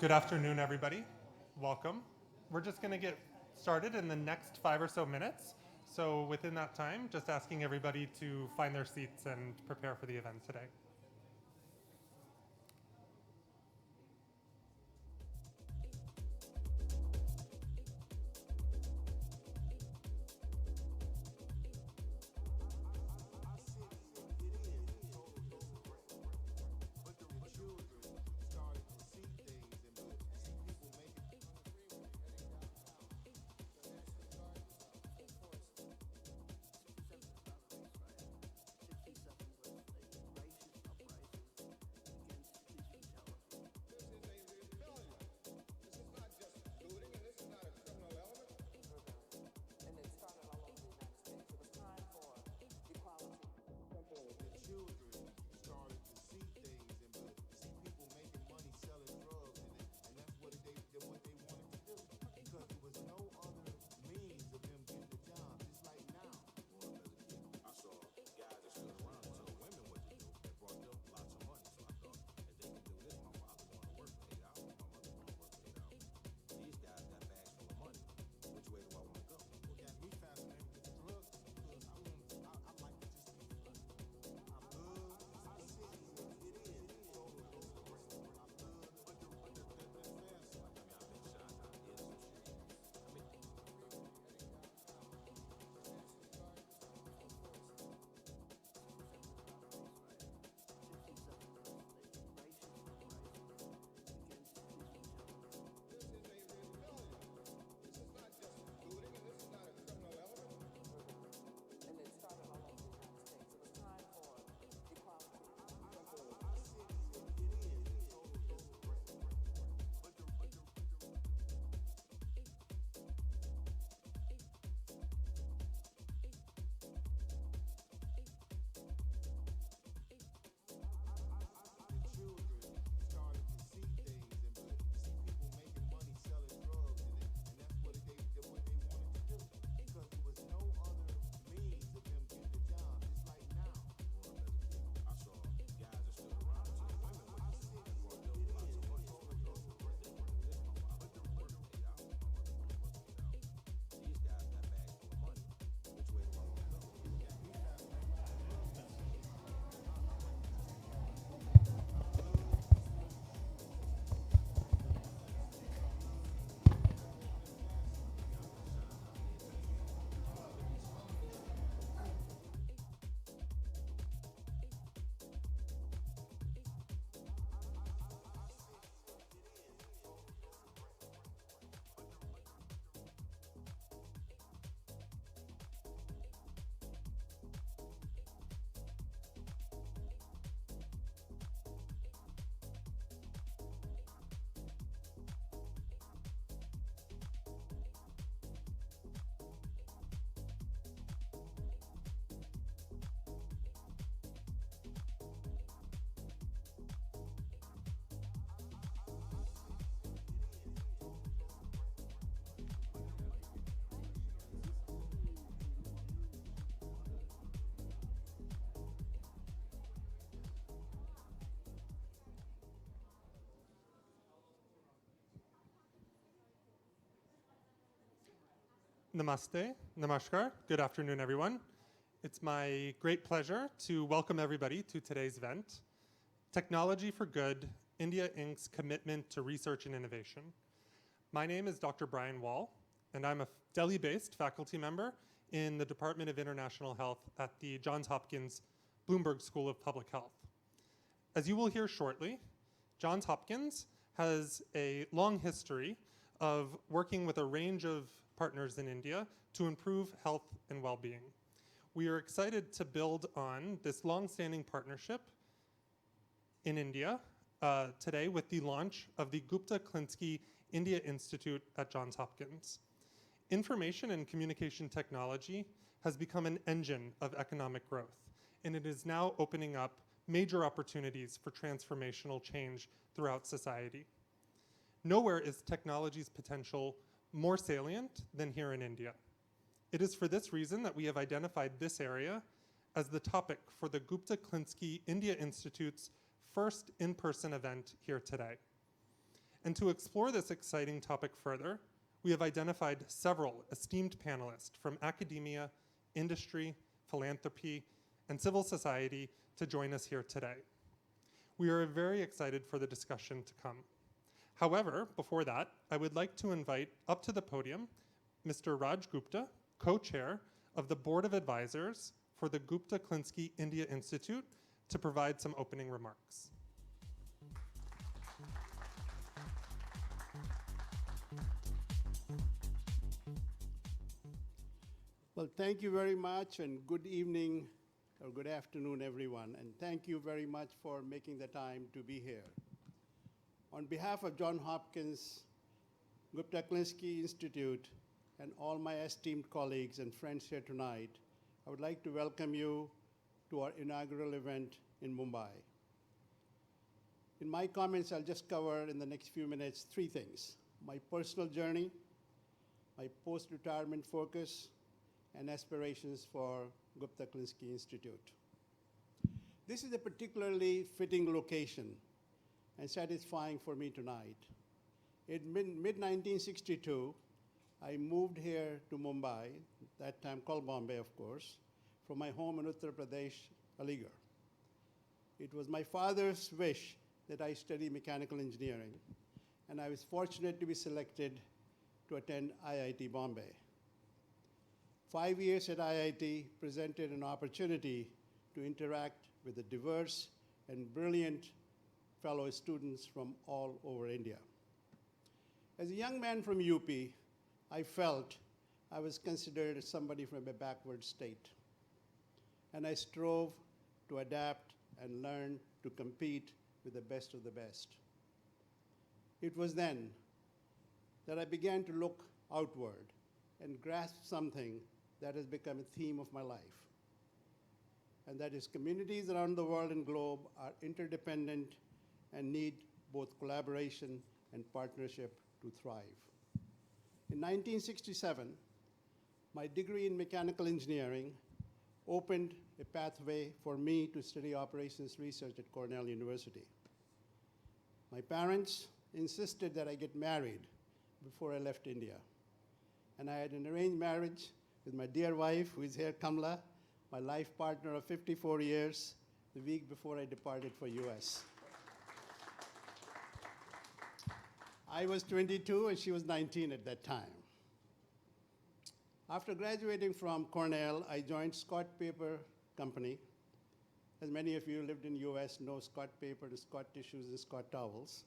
Good afternoon, everybody. Welcome. We're just going to get started in the next 5 or so minutes. So within that time, just asking everybody to find their seats and prepare for the event today. Namaste, namaskar. Good afternoon, everyone. It's my great pleasure to welcome everybody to today's event, Technology for Good, India Inc.'s Commitment to Research and Innovation. My name is Dr. Brian Wall, and I'm a Delhi-based faculty member in the Department of International Health at the Johns Hopkins Bloomberg School of Public Health. As you will hear shortly, Johns Hopkins has a long history of working with a range of partners in India to improve health and well-being. We are excited to build on this long-standing partnership in India today with the launch of the Gupta Klinsky India Institute at Johns Hopkins. Information and communication technology has become an engine of economic growth, and it is now opening up major opportunities for transformational change throughout society. Nowhere is technology's potential more salient than here in India. It is for this reason that we have identified this area as the topic for the Gupta Klinsky India Institute's first in-person event here today. And to explore this exciting topic further, we have identified several esteemed panelists from academia, industry, philanthropy, and civil society to join us here today. We are very excited for the discussion to come. However, before that, I would like to invite up to the podium Mr. Raj Gupta, co-chair of the Board of Advisors for the Gupta Klinsky India Institute, to provide some opening remarks. Well, thank you very much, and good evening or good afternoon, everyone. And thank you very much for making the time to be here. On behalf of Johns Hopkins Gupta Klinsky Institute and all my esteemed colleagues and friends here tonight, I would like to welcome you to our inaugural event in Mumbai. In my comments, I'll just cover in the next few minutes 3 things: my personal journey, my post-retirement focus, and aspirations for Gupta Klinsky Institute. This is a particularly fitting location and satisfying for me tonight. In mid-1962, I moved here to Mumbai, that time called Bombay, of course, from my home in Uttar Pradesh, Aligarh. It was my father's wish that I study mechanical engineering, and I was fortunate to be selected to attend IIT Bombay. 5 years at IIT presented an opportunity to interact with the diverse and brilliant fellow students from all over India. As a young man from UP, I felt I was considered as somebody from a backward state, and I strove to adapt and learn to compete with the best of the best. It was then that I began to look outward and grasp something that has become a theme of my life, and that is communities around the world and globe are interdependent and need both collaboration and partnership to thrive. In 1967, my degree in mechanical engineering opened a pathway for me to study operations research at Cornell University. My parents insisted that I get married before I left India, and I had an arranged marriage with my dear wife, who is here, Kamla, my life partner of 54 years, the week before I departed for US. I was 22 and she was 19 at that time. After graduating from Cornell, I joined Scott Paper Company. As many of you who lived in US know Scott Paper, and Scott Tissues, and Scott Towels,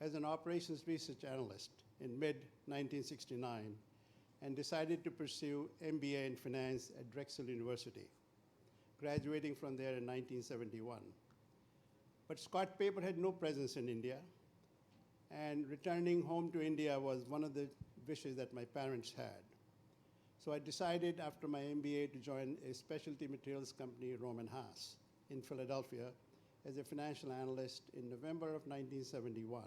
as an operations research analyst in mid-1969, and decided to pursue MBA in finance at Drexel University, graduating from there in 1971. But Scott Paper had no presence in India, and returning home to India was one of the wishes that my parents had. So I decided after my MBA to join a specialty materials company, Roman Haas, in Philadelphia as a financial analyst in November of 1971,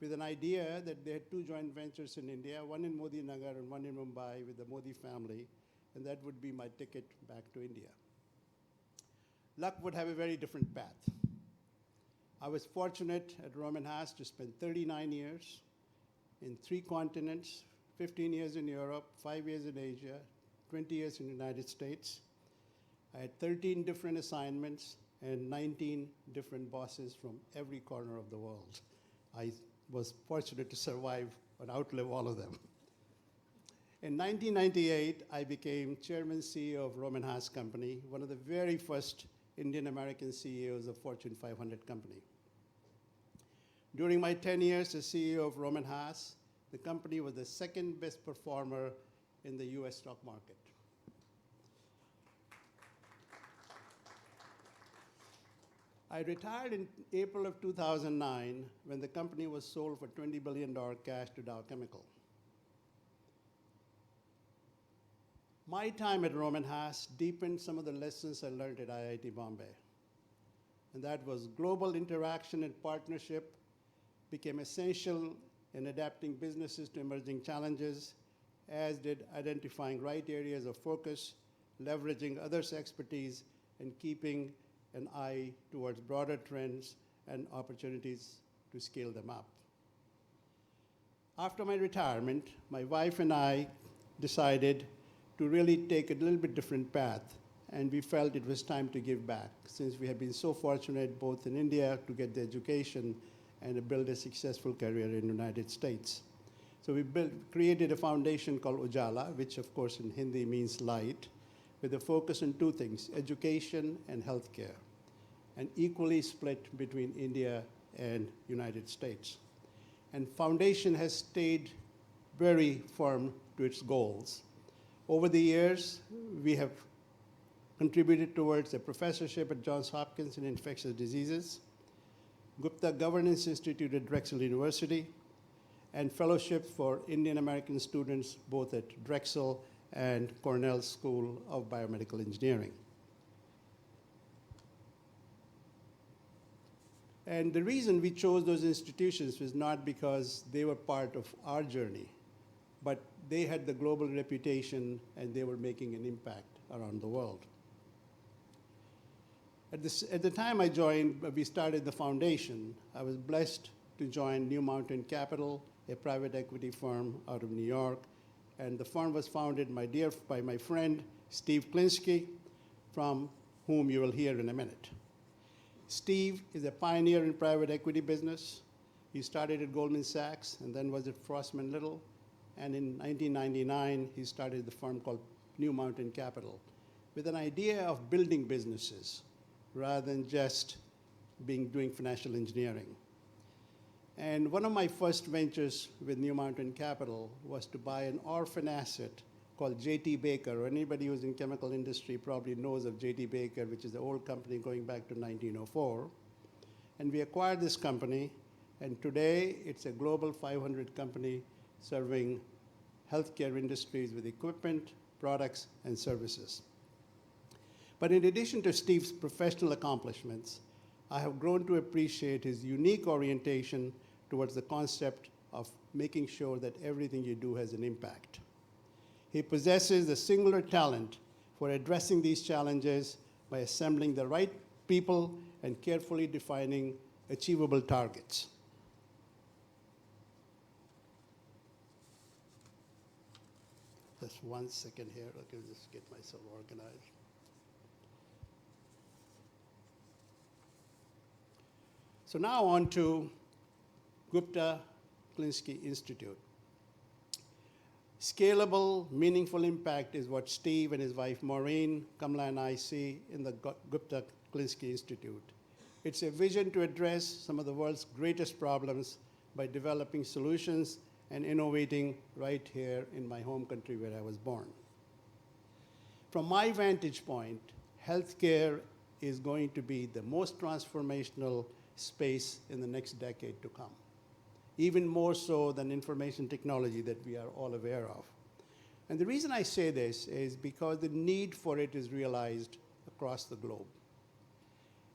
with an idea that they had 2 joint ventures in India, one in Modi Nagar and one in Mumbai with the Modi family, and that would be my ticket back to India. Luck would have a very different path. I was fortunate at Roman Haas to spend 39 years in 3 continents, 15 years in Europe, 5 years in Asia, 20 years in the United States. I had 13 different assignments and 19 different bosses from every corner of the world. I was fortunate to survive and outlive all of them. In 1998, I became chairman CEO of Roman Haas Company, one of the very first Indian-American CEOs of Fortune 500 company. During my 10 years as CEO of Roman Haas, the company was the 2nd best performer in the US stock market. I retired in April of 2009 when the company was sold for $20 billion cash to Dow Chemical. My time at Roman Haas deepened some of the lessons I learned at IIT Bombay. And that was global interaction and partnership became essential in adapting businesses to emerging challenges, as did identifying right areas of focus, leveraging others' expertise, and keeping an eye towards broader trends and opportunities to scale them up. After my retirement, my wife and I decided to really take a little bit different path, and we felt it was time to give back, since we have been so fortunate both in India to get the education and to build a successful career in the United States. So we created a foundation called Ujala, which of course in Hindi means light, with a focus on two things, education and healthcare, and equally split between India and United States. And foundation has stayed very firm to its goals. Over the years, we have contributed towards a professorship at Johns Hopkins in infectious diseases, Gupta Governance Institute at Drexel University, and fellowship for Indian American students both at Drexel and Cornell School of Biomedical Engineering. And the reason we chose those institutions was not because they were part of our journey, but they had the global reputation and they were making an impact around the world. At the time I joined, we started the foundation, I was blessed to join New Mountain Capital, a private equity firm out of New York. And the firm was founded by my friend, Steve Klinsky, from whom you will hear in a minute. Steve is a pioneer in private equity business. He started at Goldman Sachs and then was at Frost & Little. And in 1999, he started the firm called New Mountain Capital with an idea of building businesses rather than just doing financial engineering. And one of my first ventures with New Mountain Capital was to buy an orphan asset called J.T. Baker. Anybody who's in chemical industry probably knows of J.T. Baker, which is an old company going back to 1904. And we acquired this company, and today it's a global 500 company serving healthcare industries with equipment, products, and services. But in addition to Steve's professional accomplishments, I have grown to appreciate his unique orientation towards the concept of making sure that everything you do has an impact. He possesses a singular talent for addressing these challenges by assembling the right people and carefully defining achievable targets. Just 1 second here, I can just get myself organized. So now on to Gupta Klinsky Institute. Scalable, meaningful impact is what Steve and his wife Maureen, Kamla, and I see in the Gupta Klinsky Institute. It's a vision to address some of the world's greatest problems by developing solutions and innovating right here in my home country where I was born. From my vantage point, healthcare is going to be the most transformational space in the next decade to come, even more so than information technology that we are all aware of. And the reason I say this is because the need for it is realized across the globe.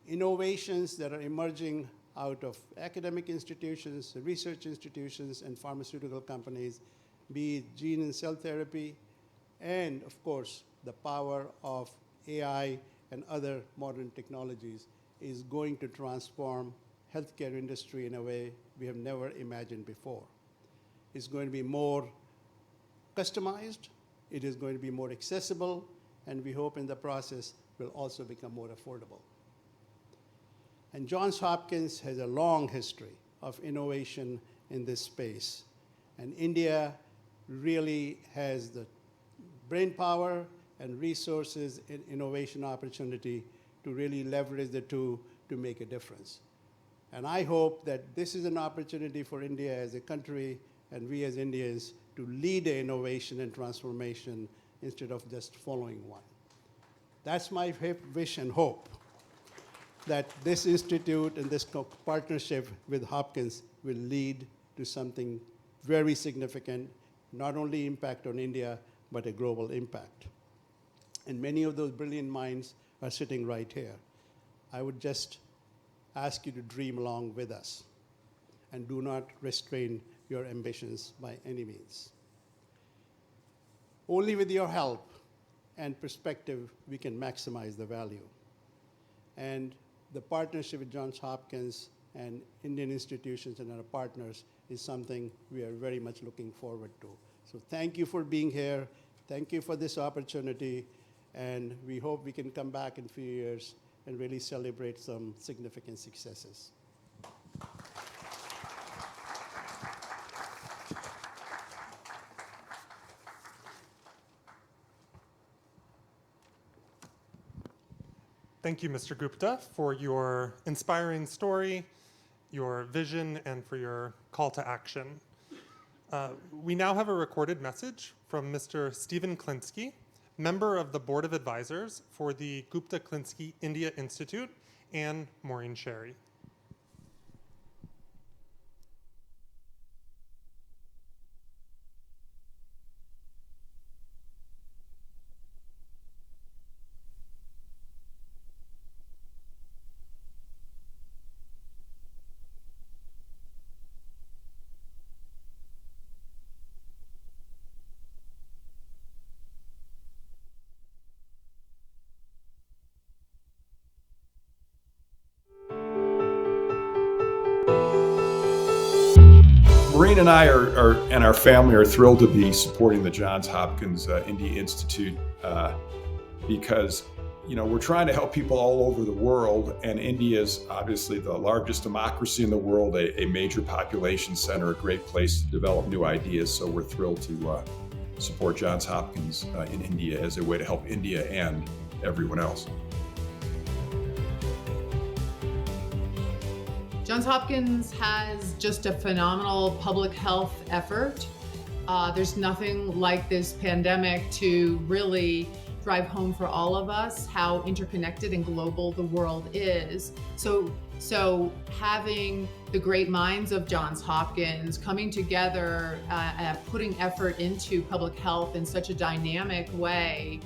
Innovations that are emerging out of academic institutions, research institutions, and pharmaceutical companies, be it gene and cell therapy, and of course, the power of AI and other modern technologies is going to transform healthcare industry in a way we have never imagined before. It's going to be more customized, it is going to be more accessible, and we hope in the process will also become more affordable. And Johns Hopkins has a long history of innovation in this space. And India really has the brain power and resources and innovation opportunity to really leverage the two to make a difference. And I hope that this is an opportunity for India as a country and we as Indians to lead the innovation and transformation instead of just following one. That's my wish and hope, that this institute and this partnership with Hopkins will lead to something very significant, not only impact on India, but a global impact. And many of those brilliant minds are sitting right here. I would just ask you to dream along with us and do not restrain your ambitions by any means. Only with your help and perspective we can maximize the value. And the partnership with Johns Hopkins and Indian institutions and our partners is something we are very much looking forward to. So thank you for being here. Thank you for this opportunity. And we hope we can come back in a few years and really celebrate some significant successes. Thank you, Mr. Gupta, for your inspiring story, your vision, and for your call to action. We now have a recorded message from Mr. Stephen Klinsky, member of the Board of Advisors for the Gupta-Klinsky India Institute, and Maureen Sherry. Maureen and I and our family are thrilled to be supporting the Johns Hopkins India Institute because, we're trying to help people all over the world, and India is obviously the largest democracy in the world, a major population center, a great place to develop new ideas. So we're thrilled to support Johns Hopkins in India as a way to help India and everyone else. Johns Hopkins has just a phenomenal public health effort. There's nothing like this pandemic to really drive home for all of us how interconnected and global the world is. So having the great minds of Johns Hopkins coming together, putting effort into public health in such a dynamic way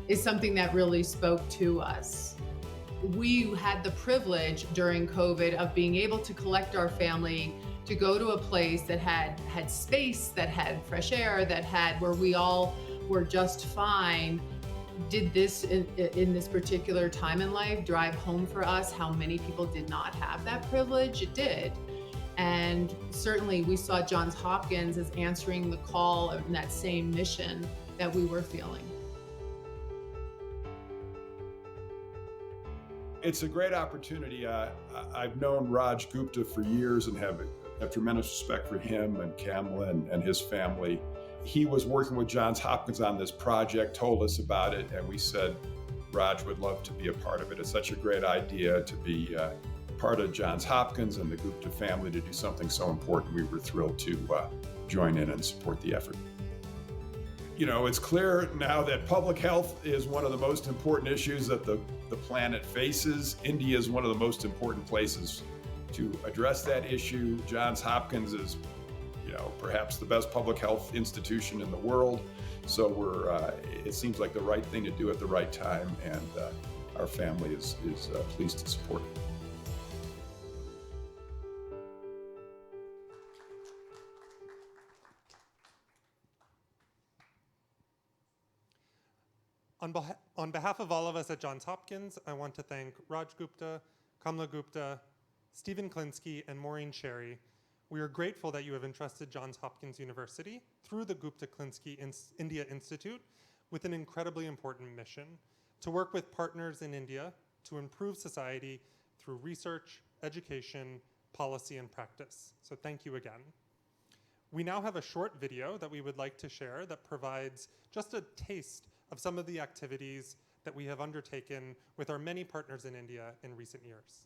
is something that really spoke to us. We had the privilege during COVID of being able to collect our family to go to a place that had space, that had fresh air, that had where we all were just fine. Did this in this particular time in life drive home for us how many people did not have that privilege? It did. And certainly we saw Johns Hopkins as answering the call of that same mission that we were feeling. It's a great opportunity. I've known Raj Gupta for years and have tremendous respect for him and Kamla and his family. He was working with Johns Hopkins on this project, told us about it, and we said Raj would love to be a part of it. It's such a great idea to be part of Johns Hopkins and the Gupta family to do something so important. We were thrilled to join in and support the effort. It's clear now that public health is one of the most important issues that the planet faces. India is one of the most important places to address that issue. Johns Hopkins is, perhaps the best public health institution in the world. So it seems like the right thing to do at the right time, and our family is pleased to support it. On behalf of all of us at Johns Hopkins, I want to thank Raj Gupta, Kamla Gupta, Stephen Klinsky, and Maureen Sherry. We are grateful that you have entrusted Johns Hopkins University through the Gupta-Klinsky India Institute with an incredibly important mission to work with partners in India to improve society through research, education, policy, and practice. So thank you again. We now have a short video that we would like to share that provides just a taste of some of the activities that we have undertaken with our many partners in India in recent years.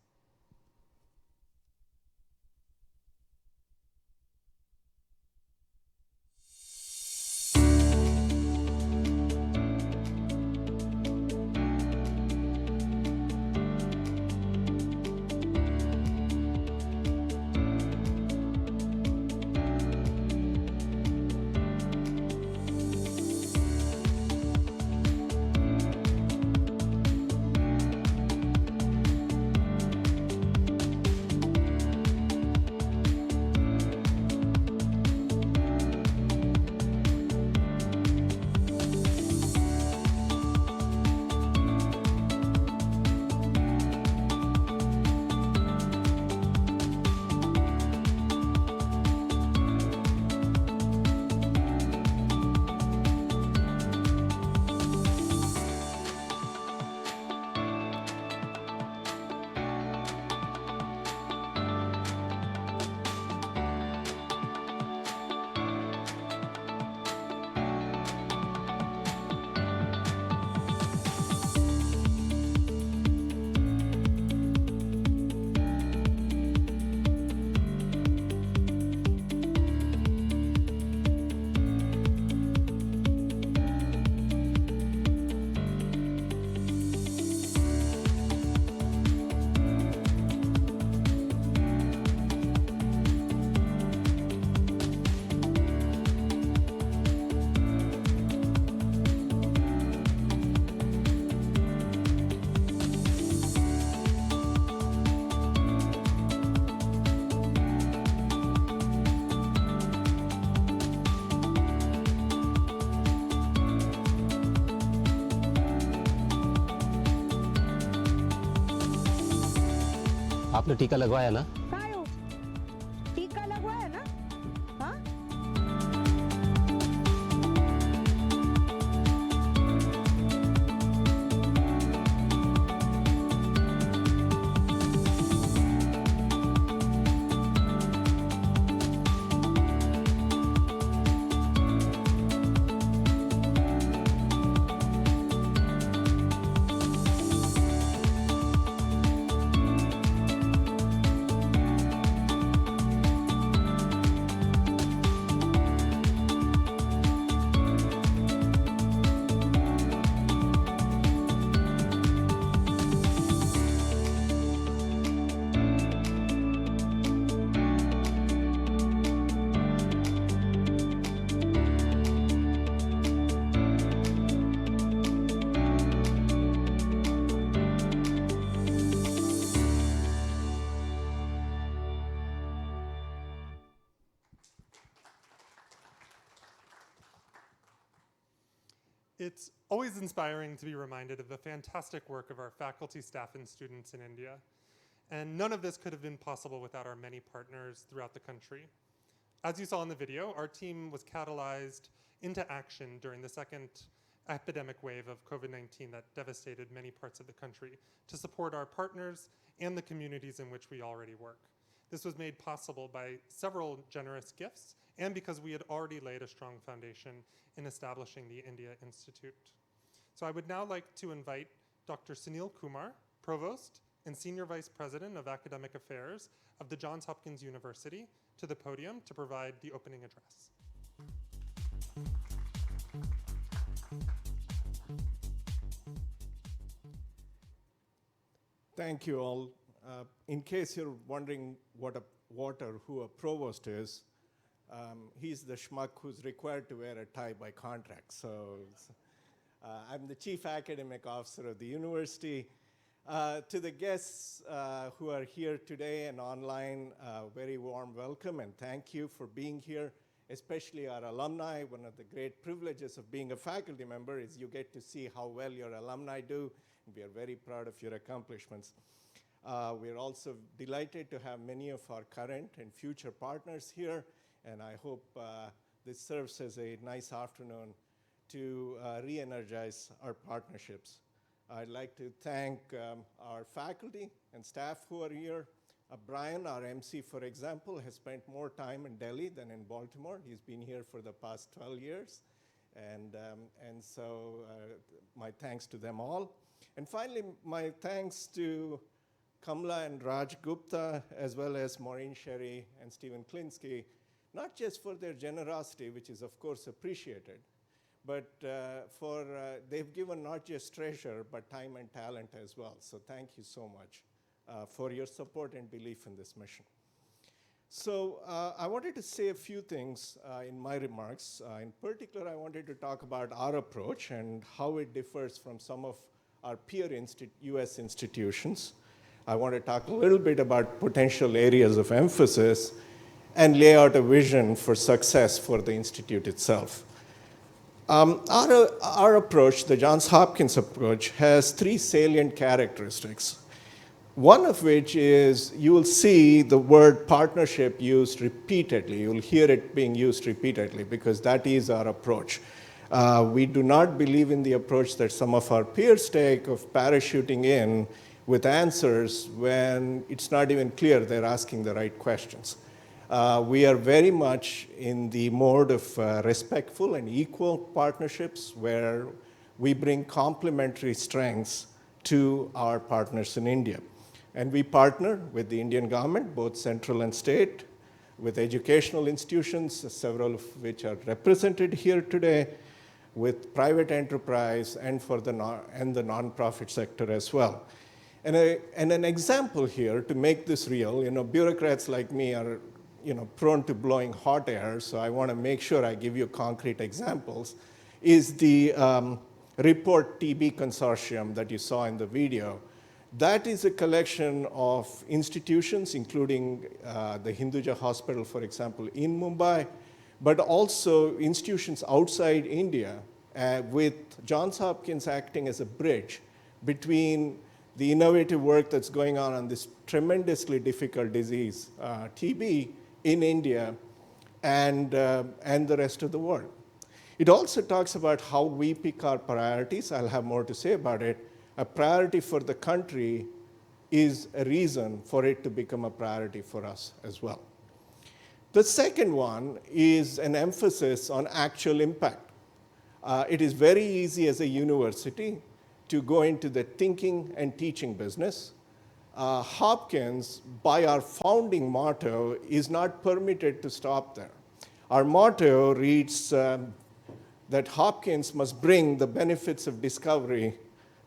आपने टीका लगवाया ना? काय हो? टीका लगवाया ना? हाँ? It's always inspiring to be reminded of the fantastic work of our faculty, staff, and students in India. And none of this could have been possible without our many partners throughout the country. As you saw in the video, our team was catalyzed into action during the second epidemic wave of COVID-19 that devastated many parts of the country to support our partners and the communities in which we already work. This was made possible by several generous gifts and because we had already laid a strong foundation in establishing the India Institute. So I would now like to invite Dr. Sunil Kumar, Provost and Senior Vice President of Academic Affairs of the Johns Hopkins University, to the podium to provide the opening address. Thank you all. In case you're wondering what or who a provost is, he's the schmuck who's required to wear a tie by contract. So I'm the Chief Academic Officer of the university. To the guests who are here today and online, very warm welcome and thank you for being here, especially our alumni. One of the great privileges of being a faculty member is you get to see how well your alumni do. We are very proud of your accomplishments. We're also delighted to have many of our current and future partners here, and I hope this serves as a nice afternoon to re-energize our partnerships. I'd like to thank our faculty and staff who are here. Brian, our MC, for example, has spent more time in Delhi than in Baltimore. He's been here for the past 12 years, and so my thanks to them all. And finally, my thanks to Kamla and Raj Gupta, as well as Maureen Sherry and Stephen Klinsky, not just for their generosity, which is of course appreciated, but they've given not just treasure, but time and talent as well. So thank you so much for your support and belief in this mission. So I wanted to say a few things in my remarks. In particular, I wanted to talk about our approach and how it differs from some of our peer US institutions. I want to talk a little bit about potential areas of emphasis and lay out a vision for success for the institute itself. Our approach, the Johns Hopkins approach, has three salient characteristics. One of which is you will see the word partnership used repeatedly. You'll hear it being used repeatedly because that is our approach. We do not believe in the approach that some of our peers take of parachuting in with answers when it's not even clear they're asking the right questions. We are very much in the mode of respectful and equal partnerships where we bring complementary strengths to our partners in India. And we partner with the Indian government, both central and state, with educational institutions, several of which are represented here today, with private enterprise and the nonprofit sector as well. And an example here to make this real, bureaucrats like me are prone to blowing hot air, so I want to make sure I give you concrete examples, is the Report TB Consortium that you saw in the video. That is a collection of institutions, including the Hinduja Hospital, for example, in Mumbai, but also institutions outside India, with Johns Hopkins acting as a bridge between the innovative work that's going on this tremendously difficult disease, TB, in India and the rest of the world. It also talks about how we pick our priorities. I'll have more to say about it. A priority for the country is a reason for it to become a priority for us as well. The second one is an emphasis on actual impact. It is very easy as a university to go into the thinking and teaching business. Hopkins, by our founding motto, is not permitted to stop there. Our motto reads that Hopkins must bring the benefits of discovery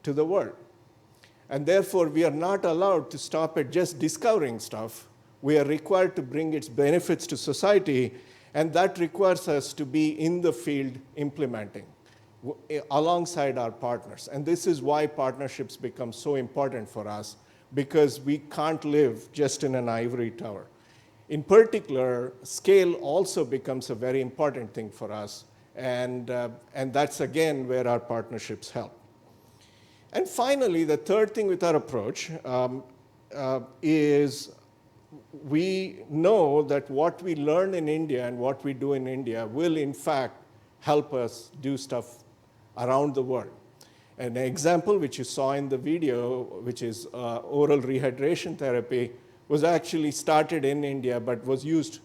to the world. And therefore, we are not allowed to stop at just discovering stuff. We are required to bring its benefits to society, and that requires us to be in the field implementing alongside our partners. And this is why partnerships become so important for us, because we can't live just in an ivory tower. In particular, scale also becomes a very important thing for us, and that's again where our partnerships help. And finally, the third thing with our approach is we know that what we learn in India and what we do in India will in fact help us do stuff around the world. An example which you saw in the video, which is oral rehydration therapy, was actually started in India but was used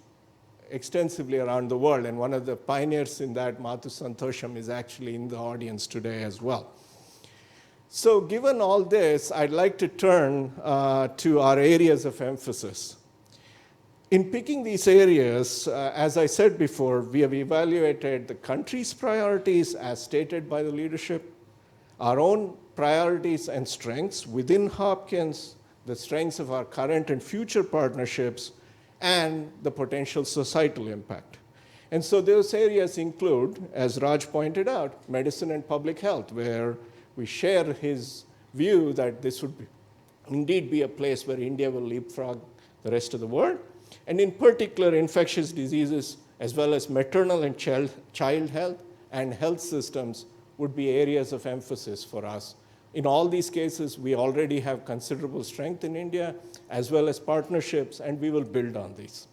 extensively around the world. And one of the pioneers in that, Mathu Santosham, is actually in the audience today as well. So given all this, I'd like to turn to our areas of emphasis. In picking these areas, as I said before, we have evaluated the country's priorities as stated by the leadership, our own priorities and strengths within Hopkins, the strengths of our current and future partnerships, and the potential societal impact. And so those areas include, as Raj pointed out, medicine and public health, where we share his view that this would indeed be a place where India will leapfrog the rest of the world. And in particular, infectious diseases, as well as maternal and child health and health systems would be areas of emphasis for us. In all these cases, we already have considerable strength in India, as well as partnerships, and we will build on these.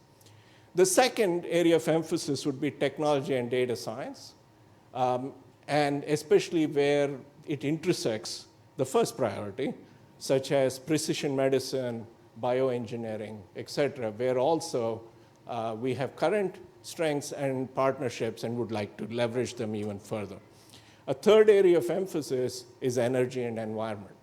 The second area of emphasis would be technology and data science, and especially where it intersects the first priority, such as precision medicine, bioengineering, et cetera, where also we have current strengths and partnerships and would like to leverage them even further. A third area of emphasis is energy and environment,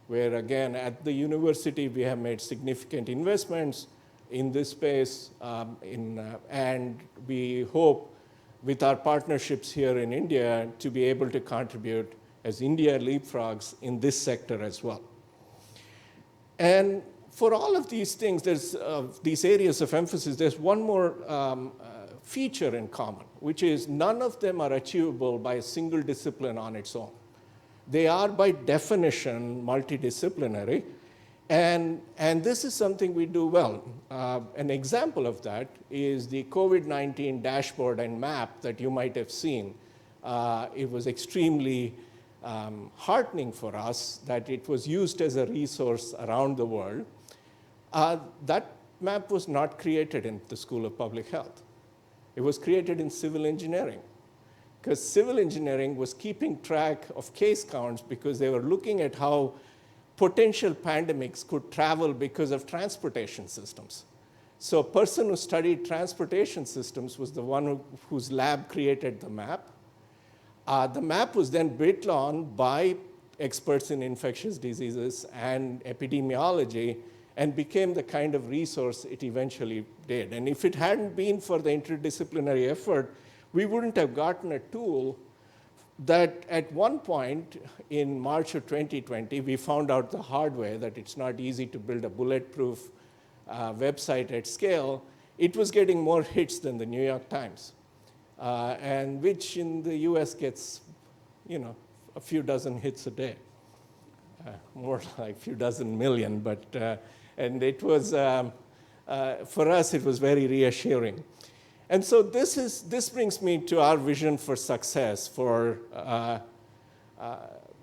where again, at the university, we have made significant investments in this space, and we hope with our partnerships here in India to be able to contribute as India leapfrogs in this sector as well. And for all of these things, there's these areas of emphasis, there's one more feature in common, which is none of them are achievable by a single discipline on its own. They are by definition multidisciplinary, and this is something we do well. An example of that is the COVID-19 dashboard and map that you might have seen. It was extremely heartening for us that it was used as a resource around the world. That map was not created in the School of Public Health. It was created in civil engineering, because civil engineering was keeping track of case counts because they were looking at how potential pandemics could travel because of transportation systems. So a person who studied transportation systems was the one whose lab created the map. The map was then built on by experts in infectious diseases and epidemiology, and became the kind of resource it eventually did. And if it hadn't been for the interdisciplinary effort, we wouldn't have gotten a tool that at one point in March of 2020, we found out the hard way that it's not easy to build a bulletproof website at scale. It was getting more hits than the New York Times, and which in the US gets, a few dozen hits a day. More like a few dozen million, but and it was, for us, it was very reassuring. And so this brings me to our vision for success for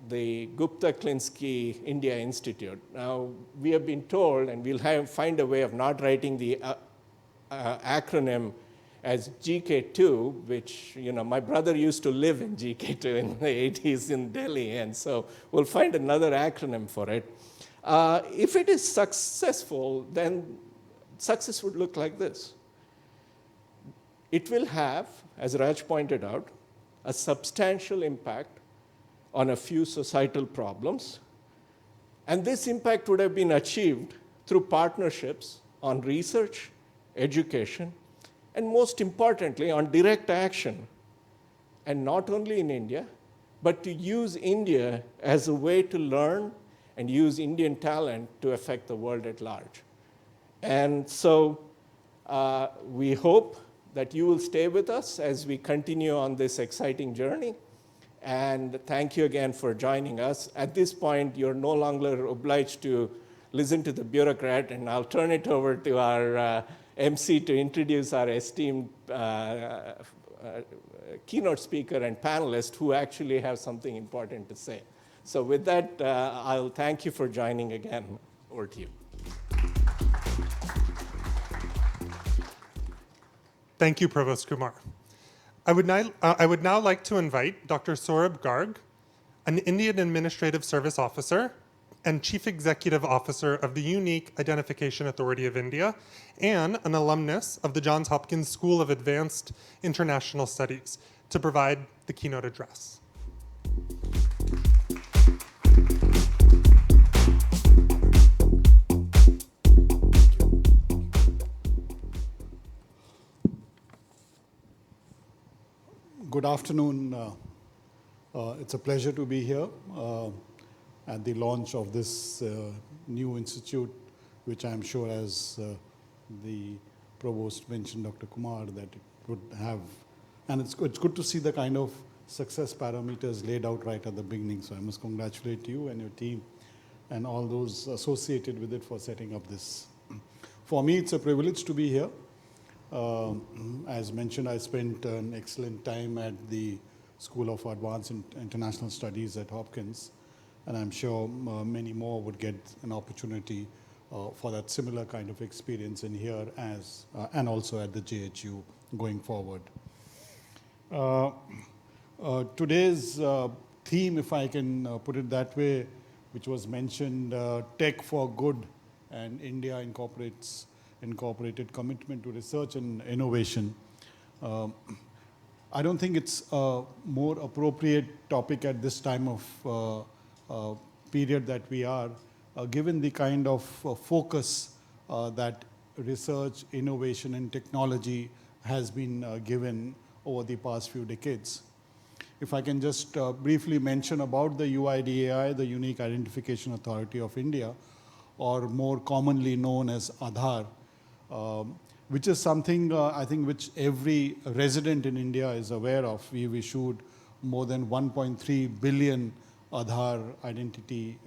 the Gupta Klinsky India Institute. Now, we have been told, and we'll find a way of not writing the acronym as GK2, which, my brother used to live in GK2 in the 80s in Delhi, and so we'll find another acronym for it. If it is successful, then success would look like this. It will have, as Raj pointed out, a substantial impact on a few societal problems. And this impact would have been achieved through partnerships on research, education, and most importantly, on direct action. And not only in India, but to use India as a way to learn and use Indian talent to affect the world at large. And so we hope that you will stay with us as we continue on this exciting journey. And thank you again for joining us. At this point, you're no longer obliged to listen to the bureaucrat, and I'll turn it over to our MC to introduce our esteemed keynote speaker and panelist who actually have something important to say. So with that, I'll thank you for joining again. Over to you. Thank you, Provost Kumar. I would now like to invite Dr. Saurabh Garg, an Indian Administrative Service Officer and Chief Executive Officer of the Unique Identification Authority of India, and an alumnus of the Johns Hopkins School of Advanced International Studies, to provide the keynote address. Good afternoon. It's a pleasure to be here at the launch of this new institute, which I'm sure, as the Provost mentioned, Dr. Kumar, that it would have. And it's good to see the kind of success parameters laid out right at the beginning. So I must congratulate you and your team and all those associated with it for setting up this. For me, it's a privilege to be here. As mentioned, I spent an excellent time at the School of Advanced International Studies at Hopkins, and I'm sure many more would get an opportunity for that similar kind of experience in here and also at the JHU going forward. Today's theme, if I can put it that way, which was mentioned, Tech for Good, and India incorporated commitment to research and innovation. I don't think it's a more appropriate topic at this time of period that we are, given the kind of focus that research, innovation, and technology has been given over the past few decades. If I can just briefly mention about the UIDAI, the Unique Identification Authority of India, or more commonly known as Aadhaar, which is something I think which every resident in India is aware of. We've issued more than 1.3 billion Aadhaar identity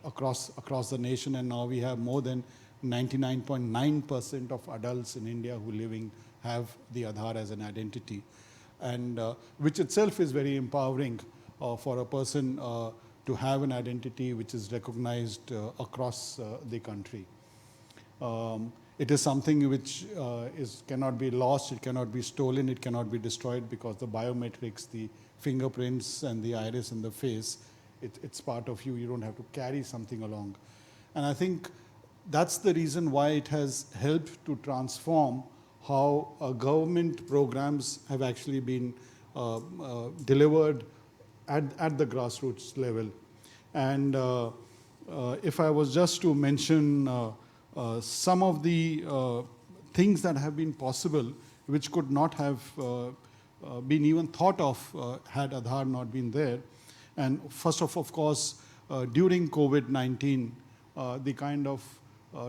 across the nation, and now we have more than 99.9% of adults in India who have the Aadhaar as an identity, and which itself is very empowering for a person to have an identity which is recognized across the country. It is something which cannot be lost, it cannot be stolen, it cannot be destroyed, because the biometrics, the fingerprints and the iris and the face, it's part of you. You don't have to carry something along. And I think that's the reason why it has helped to transform how government programs have actually been delivered at the grassroots level. And if I was just to mention some of the things that have been possible, which could not have been even thought of had Aadhaar not been there. And first of course, during COVID-19, the kind of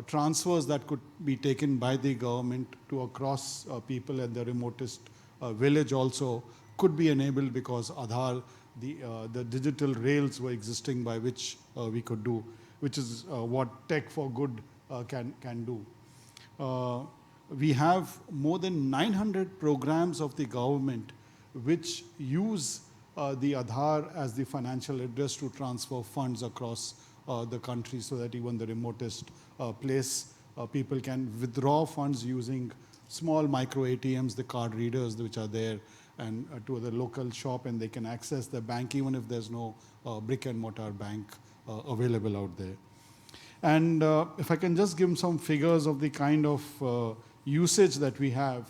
transfers that could be taken by the government to across people at the remotest village also could be enabled, because Aadhaar, the digital rails were existing by which we could do, which is what Tech for Good can do. We have more than 900 programs of the government which use the Aadhaar as the financial address to transfer funds across the country, so that even the remotest place, people can withdraw funds using small micro ATMs, the card readers which are there, and to the local shop, and they can access the bank even if there's no brick and mortar bank available out there. And if I can just give some figures of the kind of usage that we have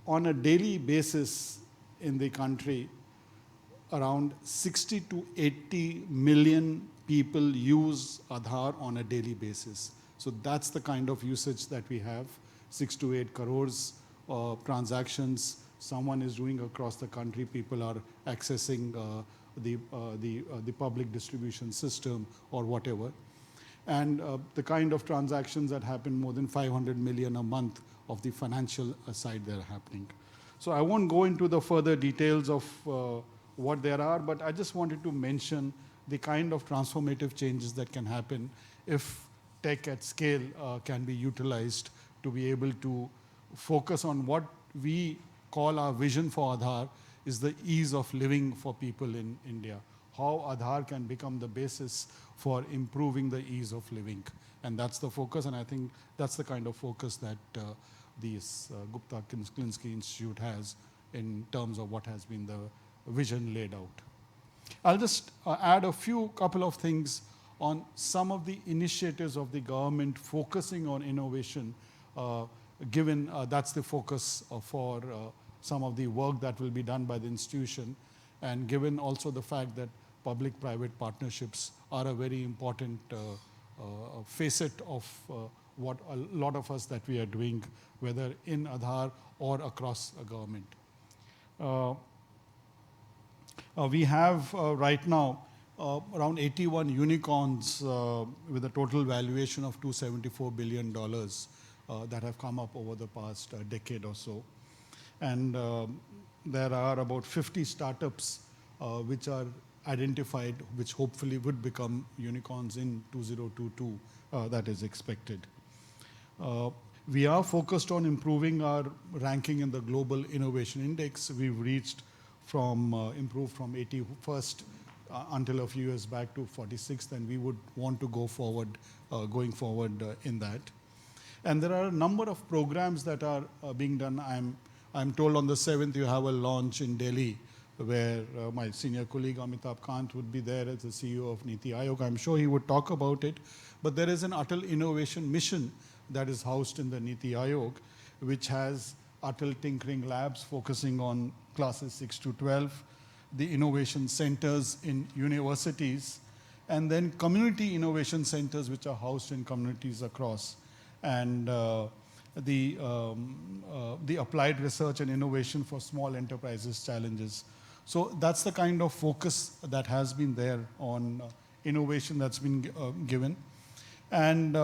on a daily basis in the country, around 60 to 80 million people use Aadhaar on a daily basis. So that's the kind of usage that we have. 6 to 8 crores transactions someone is doing across the country. People are accessing the public distribution system or whatever. And the kind of transactions that happen, more than 500 million a month of the financial side they're happening. So I won't go into the further details of what there are, but I just wanted to mention the kind of transformative changes that can happen if tech at scale can be utilized to be able to focus on what we call our vision for Aadhaar is the ease of living for people in India. How Aadhaar can become the basis for improving the ease of living. And that's the focus, and I think that's the kind of focus that this Gupta Klinsky Institute has in terms of what has been the vision laid out. I'll just add a couple of things on some of the initiatives of the government focusing on innovation, given that's the focus for some of the work that will be done by the institution, and given also the fact that public-private partnerships are a very important facet of what a lot of us that we are doing, whether in Aadhaar or across a government. We have right now around 81 unicorns with a total valuation of $274 billion that have come up over the past decade or so. And there are about 50 startups which are identified, which hopefully would become unicorns in 2022, that is expected. We are focused on improving our ranking in the Global Innovation Index. We've improved from 81st until a few years back to 46th, and we would want to go forward, going forward in that. And there are a number of programs that are being done. I'm told on the 7th you have a launch in Delhi where my senior colleague Amitabh Kant would be there as the CEO of Niti Aayog. I'm sure he would talk about it. But there is an Atal Innovation Mission that is housed in the Niti Aayog, which has Atal Tinkering Labs focusing on classes 6 to 12, the innovation centers in universities, and then community innovation centers which are housed in communities across, and the applied research and innovation for small enterprises challenges. So that's the kind of focus that has been there on innovation that's been given. And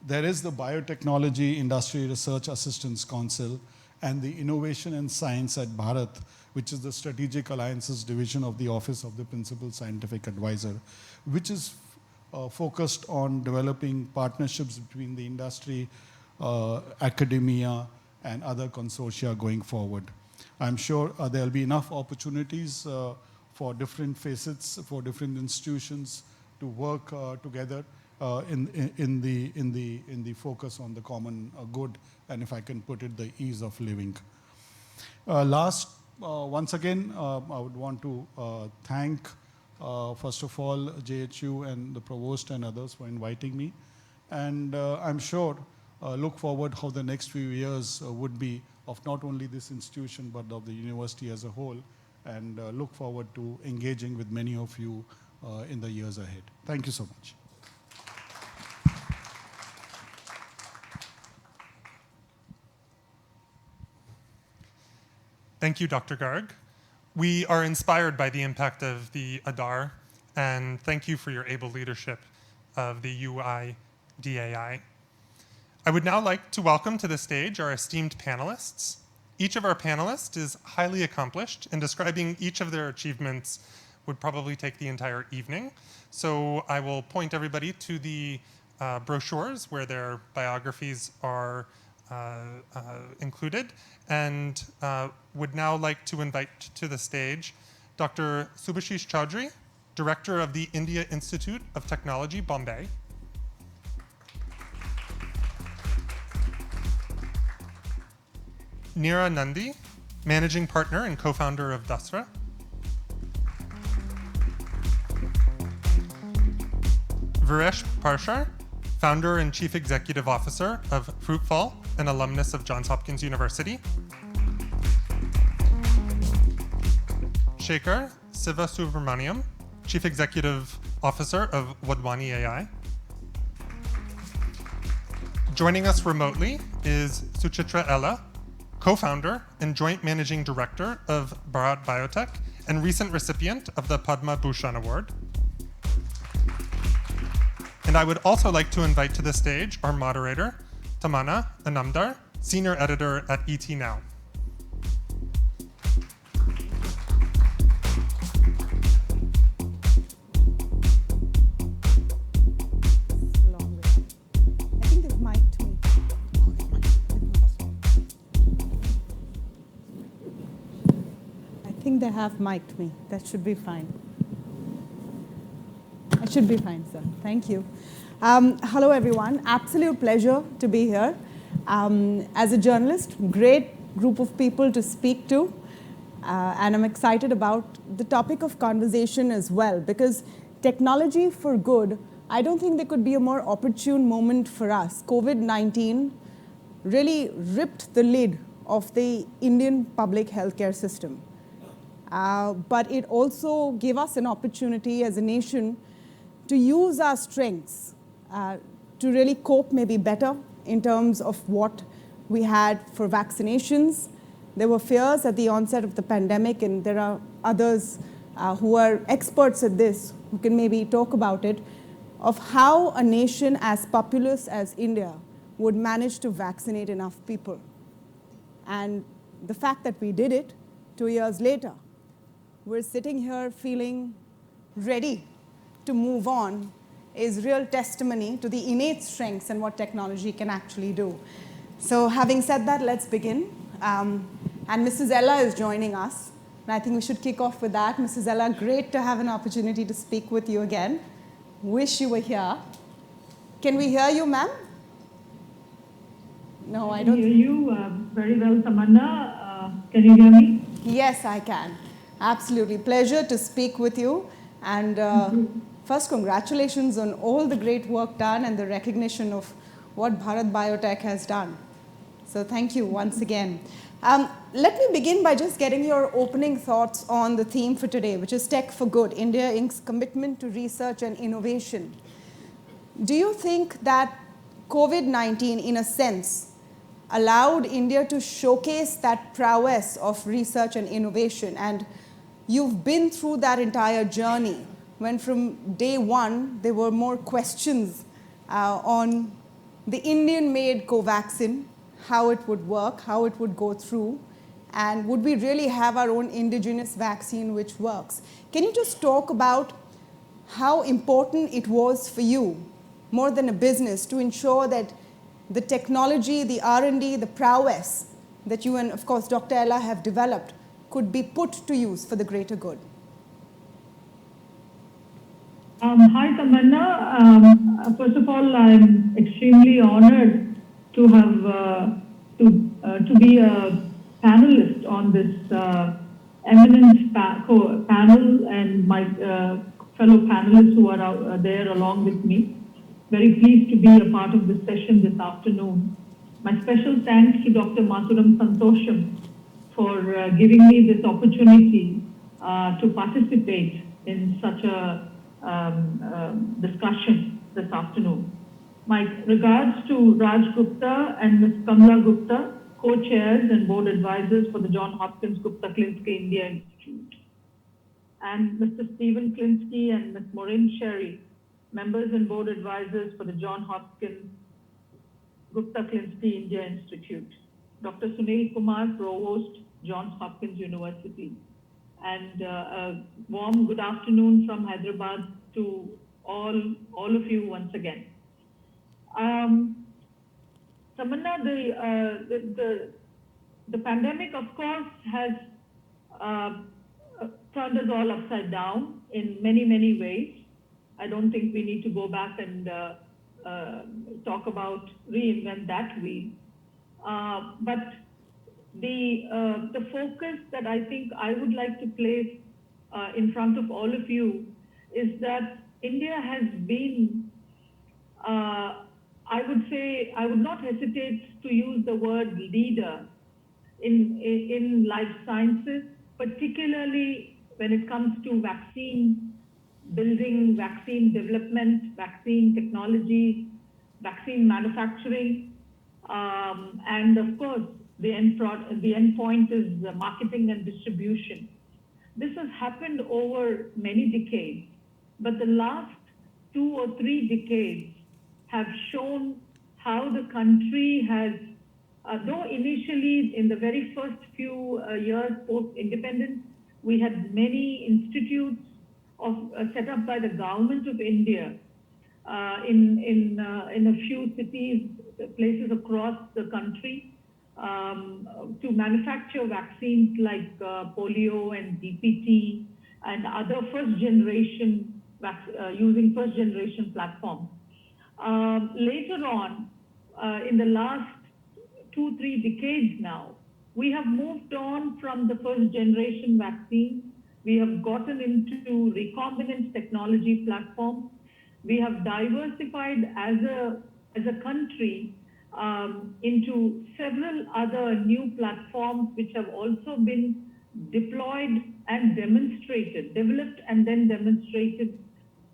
there is the Biotechnology Industry Research Assistance Council and the Innovation and Science at Bharat, which is the Strategic Alliances Division of the Office of the Principal Scientific Advisor, which is focused on developing partnerships between the industry, academia, and other consortia going forward. I'm sure there'll be enough opportunities for different facets, for different institutions to work together in the focus on the common good, and if I can put it, the ease of living. Once again, I would want to thank, first of all, JHU and the Provost and others for inviting me. And I'm sure, look forward how the next few years would be of not only this institution, but of the university as a whole, and look forward to engaging with many of you in the years ahead. Thank you so much. Thank you, Dr. Garg. We are inspired by the impact of the Aadhaar, and thank you for your able leadership of the UIDAI. I would now like to welcome to the stage our esteemed panelists. Each of our panelists is highly accomplished, and describing each of their achievements would probably take the entire evening. So I will point everybody to the brochures where their biographies are included, and would now like to invite to the stage Dr. Subhasis Chaudhuri, Director of the India Institute of Technology, Bombay. Neera Nundy, Managing Partner and Co-founder of Dasra. Viresh Prashar, Founder and Chief Executive Officer of Fruitfal, an alumnus of Johns Hopkins University. Shekar Sivasubramanian, Chief Executive Officer of Wadhwani AI. Joining us remotely is Suchitra Ella, co-founder and joint managing director of Bharat Biotech and recent recipient of the Padma Bhushan Award. And I would also like to invite to the stage our moderator, Tamanna Inamdar, senior editor at ET Now. I think they've mic'd me. I think they have mic'd me. That should be fine. I should be fine, sir. Thank you. Hello, everyone. Absolute pleasure to be here. As a journalist, great group of people to speak to. And I'm excited about the topic of conversation as well, because technology for good, I don't think there could be a more opportune moment for us. COVID-19 really ripped the lid of the Indian public healthcare system. But it also gave us an opportunity as a nation to use our strengths to really cope maybe better in terms of what we had for vaccinations. There were fears at the onset of the pandemic, and there are others who are experts at this who can maybe talk about it, of how a nation as populous as India would manage to vaccinate enough people. And the fact that we did it 2 years later, we're sitting here feeling ready to move on, is real testimony to the innate strengths and what technology can actually do. So having said that, let's begin. And Mrs. Ella is joining us. And I think we should kick off with that. Mrs. Ella, great to have an opportunity to speak with you again. Wish you were here. Can we hear you, ma'am? No, I don't. I can hear you very well, Tamanna. Can you hear me? Yes, I can. Absolutely. Pleasure to speak with you. And first, congratulations on all the great work done and the recognition of what Bharat Biotech has done. So thank you once again. Let me begin by just getting your opening thoughts on the theme for today, which is Tech for Good, India Inc.'s commitment to research and innovation. Do you think that COVID-19, in a sense, allowed India to showcase that prowess of research and innovation? And you've been through that entire journey, when from day one, there were more questions on the Indian-made Covaxin, how it would work, how it would go through, and would we really have our own indigenous vaccine which works? Can you just talk about how important it was for you, more than a business, to ensure that the technology, the R&D, the prowess that you and, of course, Dr. Ella have developed could be put to use for the greater good? Hi, Tamanna. First of all, I'm extremely honored to have to be a panelist on this eminent panel, and my fellow panelists who are there along with me. Very pleased to be a part of this session this afternoon. My special thanks to Dr. Masuram Santosham for giving me this opportunity to participate in such a discussion this afternoon. My regards to Raj Gupta and Ms. Kamla Gupta, co-chairs and board advisors for the Johns Hopkins Gupta Klinsky India Institute, and Mr. Stephen Klinsky and Ms. Maureen Sherry, members and board advisors for the Johns Hopkins Gupta Klinsky India Institute, Dr. Sunil Kumar, Provost, Johns Hopkins University, and a warm good afternoon from Hyderabad to all of you once again. Tamanna, the pandemic, of course, has turned us all upside down in many, many ways. I don't think we need to go back and talk about reinvent that wheel. But the focus that I think I would like to place in front of all of you is that India has been, I would say, I would not hesitate to use the word leader in life sciences, particularly when it comes to vaccine building, vaccine development, vaccine technology, vaccine manufacturing, and of course, the endpoint is the marketing and distribution. This has happened over many decades, but the last 2 or 3 decades have shown how the country has, though initially in the very first few years post-independence, we had many institutes set up by the government of India in a few cities, places across the country, to manufacture vaccines like polio and DPT and other first-generation, using first-generation platforms. Later on, in the last 2-3 decades now, we have moved on from the first-generation vaccine. We have gotten into recombinant technology platforms. We have diversified as a country into several other new platforms which have also been deployed and demonstrated, developed and then demonstrated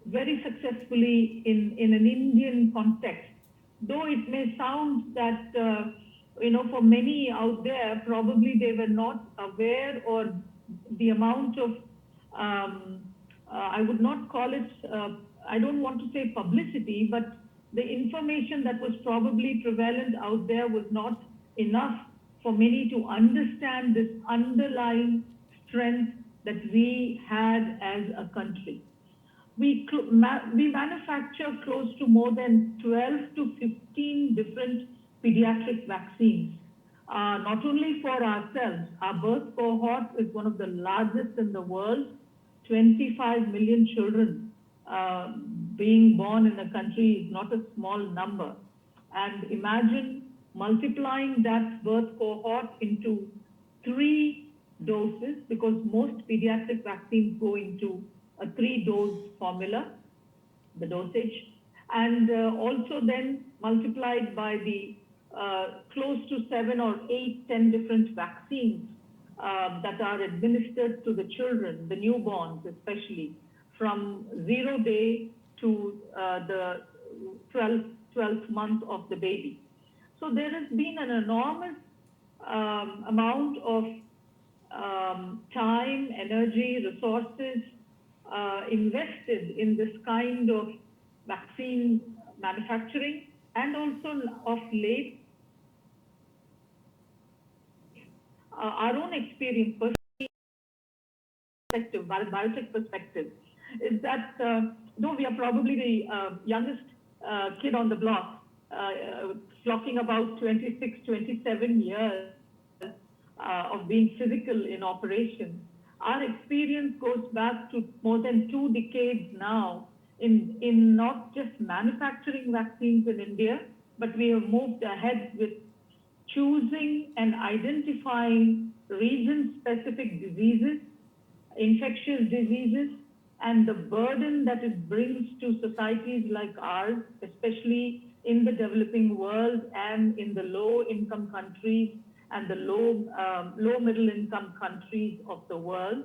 very successfully in an Indian context. Though it may sound that, for many out there, probably they were not aware or the amount of, I would not call it, I don't want to say publicity, but the information that was probably prevalent out there was not enough for many to understand this underlying strength that we had as a country. We manufacture close to more than 12 to 15 different pediatric vaccines, not only for ourselves. Our birth cohort is one of the largest in the world, 25 million children being born in a country is not a small number. And imagine multiplying that birth cohort into 3 doses, because most pediatric vaccines go into a 3-dose formula, the dosage, and also then multiplied by the close to 7 or 8, 10 different vaccines that are administered to the children, the newborns especially, from 0 day to the 12th month of the baby. So there has been an enormous amount of time, energy, resources invested in this kind of vaccine manufacturing, and also of late, our own experience, perspective, Biotech perspective, is that though we are probably the youngest kid on the block, clocking about 26, 27 years of being physical in operation, our experience goes back to more than 2 decades now in not just manufacturing vaccines in India, but we have moved ahead with choosing and identifying region-specific diseases, infectious diseases, and the burden that it brings to societies like ours, especially in the developing world and in the low-income countries and the low-middle-income countries of the world.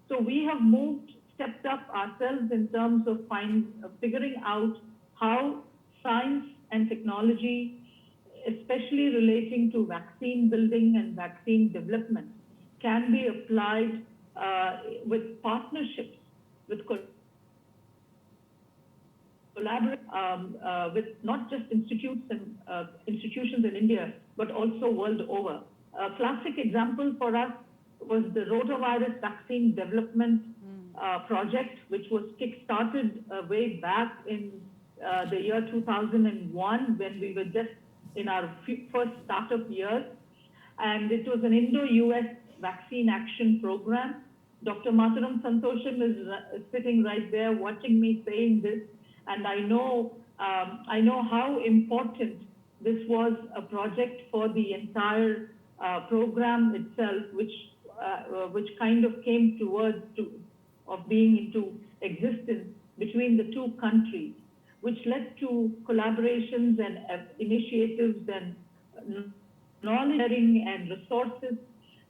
So we have stepped up ourselves in terms of figuring out how science and technology, especially relating to vaccine building and vaccine development, can be applied with partnerships, with with not just institutions in India, but also world over. A classic example for us was the rotavirus vaccine development project, which was kick-started way back in the year 2001, when we were just in our first startup years. And it was an Indo-US vaccine action program Dr. Mathuram Santosham is sitting right there watching me saying this, and I know how important this was a project for the entire program itself, which kind of came towards of being into existence between the two countries, which led to collaborations and initiatives and knowledge sharing and resources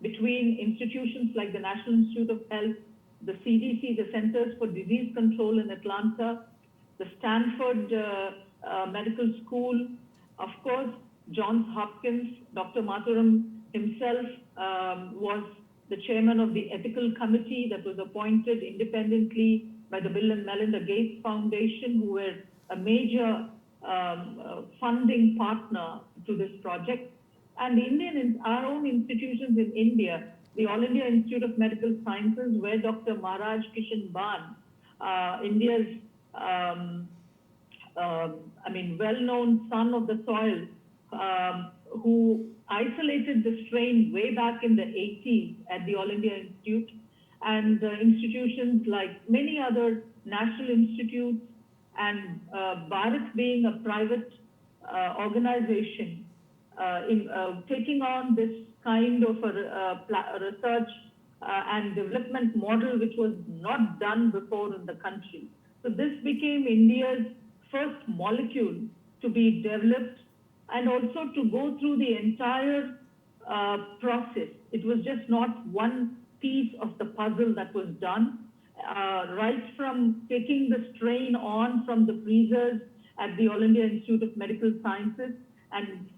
between institutions like the National Institute of Health, the CDC, the Centers for Disease Control in Atlanta, the Stanford Medical School, of course, Johns Hopkins. Dr. Mathuram himself was the chairman of the ethical committee that was appointed independently by the Bill and Melinda Gates Foundation, who were a major funding partner to this project. And our own institutions in India, the All India Institute of Medical Sciences, where Dr. Maharaj Kishan Ban, India's well-known son of the soil, who isolated the strain way back in the 80s at the All India Institute, and institutions like many other national institutes, and Bharat being a private organization, taking on this kind of a research and development model which was not done before in the country. So this became India's first molecule to be developed, and also to go through the entire process. It was just not one piece of the puzzle that was done, right from taking the strain on from the freezers at the All India Institute of Medical Sciences, and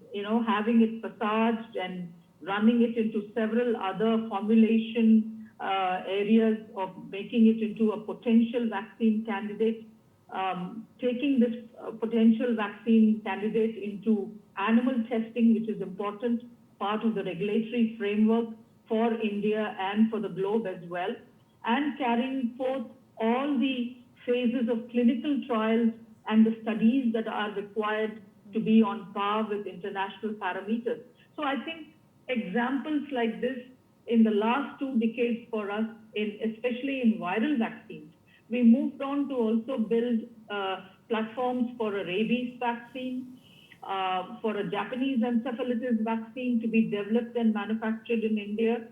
having it passaged and running it into several other formulation areas of making it into a potential vaccine candidate, taking this potential vaccine candidate into animal testing, which is important, part of the regulatory framework for India and for the globe as well, and carrying forth all the phases of clinical trials and the studies that are required to be on par with international parameters. So I think examples like this in the last 2 decades for us, especially in viral vaccines, we moved on to also build platforms for a rabies vaccine, for a Japanese encephalitis vaccine to be developed and manufactured in India.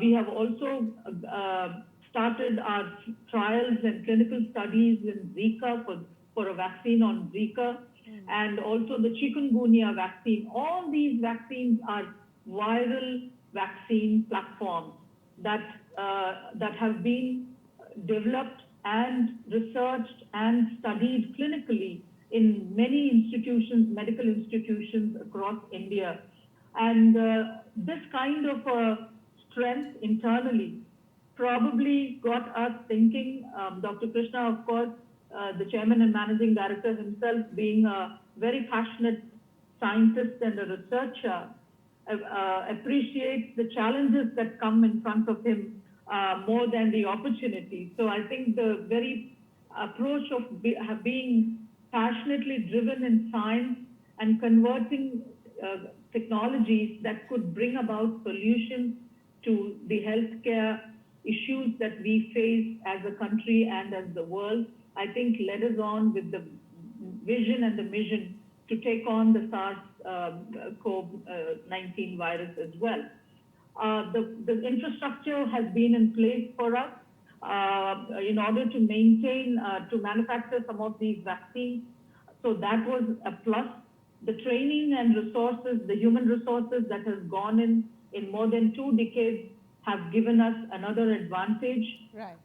We have also started our trials and clinical studies in Zika for a vaccine on Zika, and also the chikungunya vaccine. All these vaccines are viral vaccine platforms that have been developed and researched and studied clinically in many institutions, medical institutions across India. And this kind of strength internally probably got us thinking. Dr. Krishna, of course, the chairman and managing director himself, being a very passionate scientist and a researcher, appreciates the challenges that come in front of him more than the opportunities. So I think the very approach of being passionately driven in science and converting technologies that could bring about solutions to the healthcare issues that we face as a country and as the world, I think led us on with the vision and the mission to take on the SARS-CoV-19 virus as well. The infrastructure has been in place for us in order to maintain, to manufacture some of these vaccines. So that was a plus. The training and resources, the human resources that has gone in more than 2 decades have given us another advantage. Right.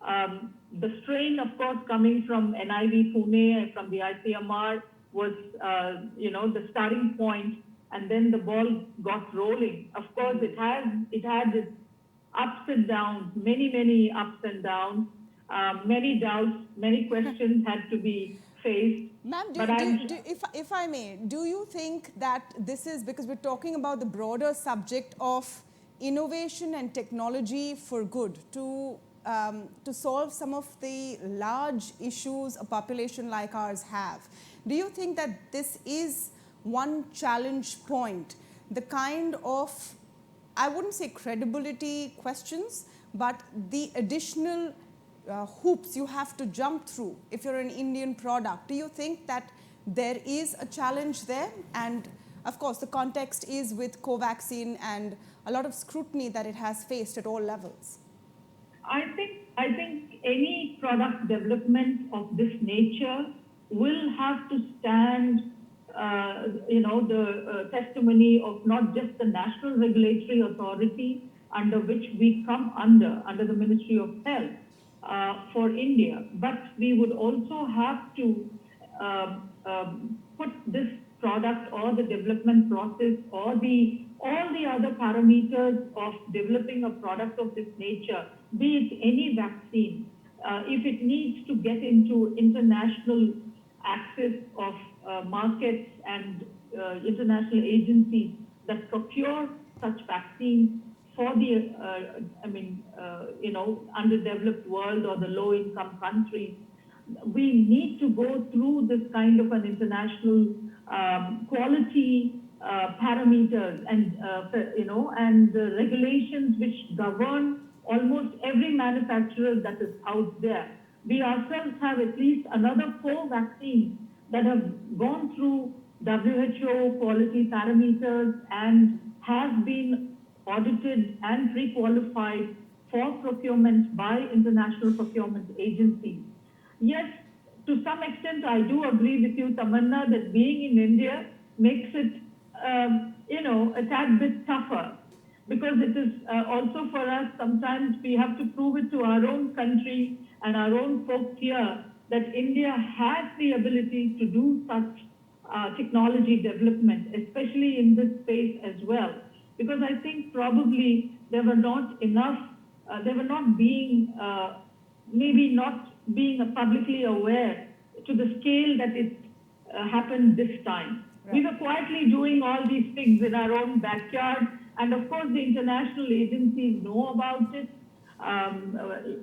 The strain, of course, coming from NIV Pune, from the ICMR, was, the starting point, and then the ball got rolling. Of course, it had its ups and downs, many ups and downs, many doubts, many questions had to be faced. Ma'am, if I may, do you think that this is, because we're talking about the broader subject of innovation and technology for good, to solve some of the large issues a population like ours have. Do you think that this is one challenge point, the kind of, I wouldn't say credibility questions, but the additional hoops you have to jump through if you're an Indian product. Do you think that there is a challenge there? And of course, the context is with Covaxin and a lot of scrutiny that it has faced at all levels. I think any product development of this nature will have to stand, the testimony of not just the national regulatory authority under which we come under the Ministry of Health for India, but we would also have to put this product or the development process or all the other parameters of developing a product of this nature, be it any vaccine, if it needs to get into international access of markets and international agencies that procure such vaccines for the, underdeveloped world or the low-income countries, we need to go through this kind of an international quality parameters and the regulations which govern almost every manufacturer that is out there. We ourselves have at least another 4 vaccines that have gone through WHO quality parameters and have been audited and pre-qualified for procurement by international procurement agencies. Yes, to some extent, I do agree with you, Tamanna, that being in India makes it, a tad bit tougher, because it is also for us, sometimes we have to prove it to our own country and our own folks here that India has the ability to do such technology development, especially in this space as well. Because I think probably there were not enough, they were not being, maybe not being publicly aware to the scale that it happened this time. Right. We were quietly doing all these things in our own backyard, and of course the international agencies know about it.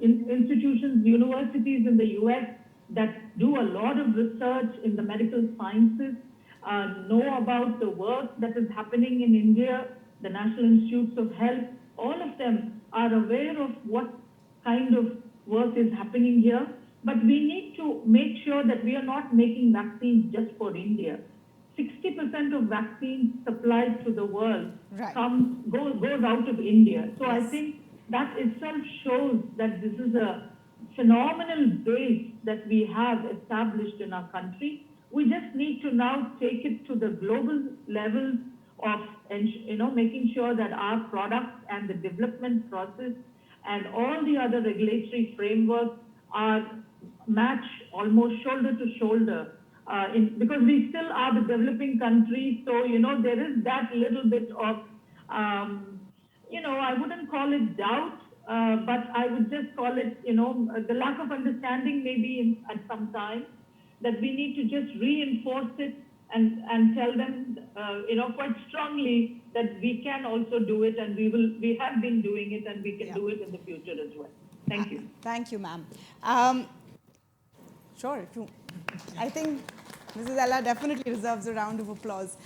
Institutions, universities in the US that do a lot of research in the medical sciences know about the work that is happening in India. The National Institutes of Health, all of them are aware of what kind of work is happening here, but we need to make sure that we are not making vaccines just for India. 60% of vaccines supplied to the world goes out of India. So yes. I think that itself shows that this is a phenomenal base that we have established in our country. We just need to now take it to the global level of making sure that our products and the development process and all the other regulatory frameworks are match almost shoulder to shoulder, because we still are the developing country. So, there is that little bit of, I wouldn't call it doubt, but I would just call it, the lack of understanding maybe at some time, that we need to just reinforce it and tell them, quite strongly that we can also do it, and we have been doing it, and we can do it in the future as well. Thank you. Thank you, ma'am. Sure, I think Mrs. Ella definitely deserves a round of applause.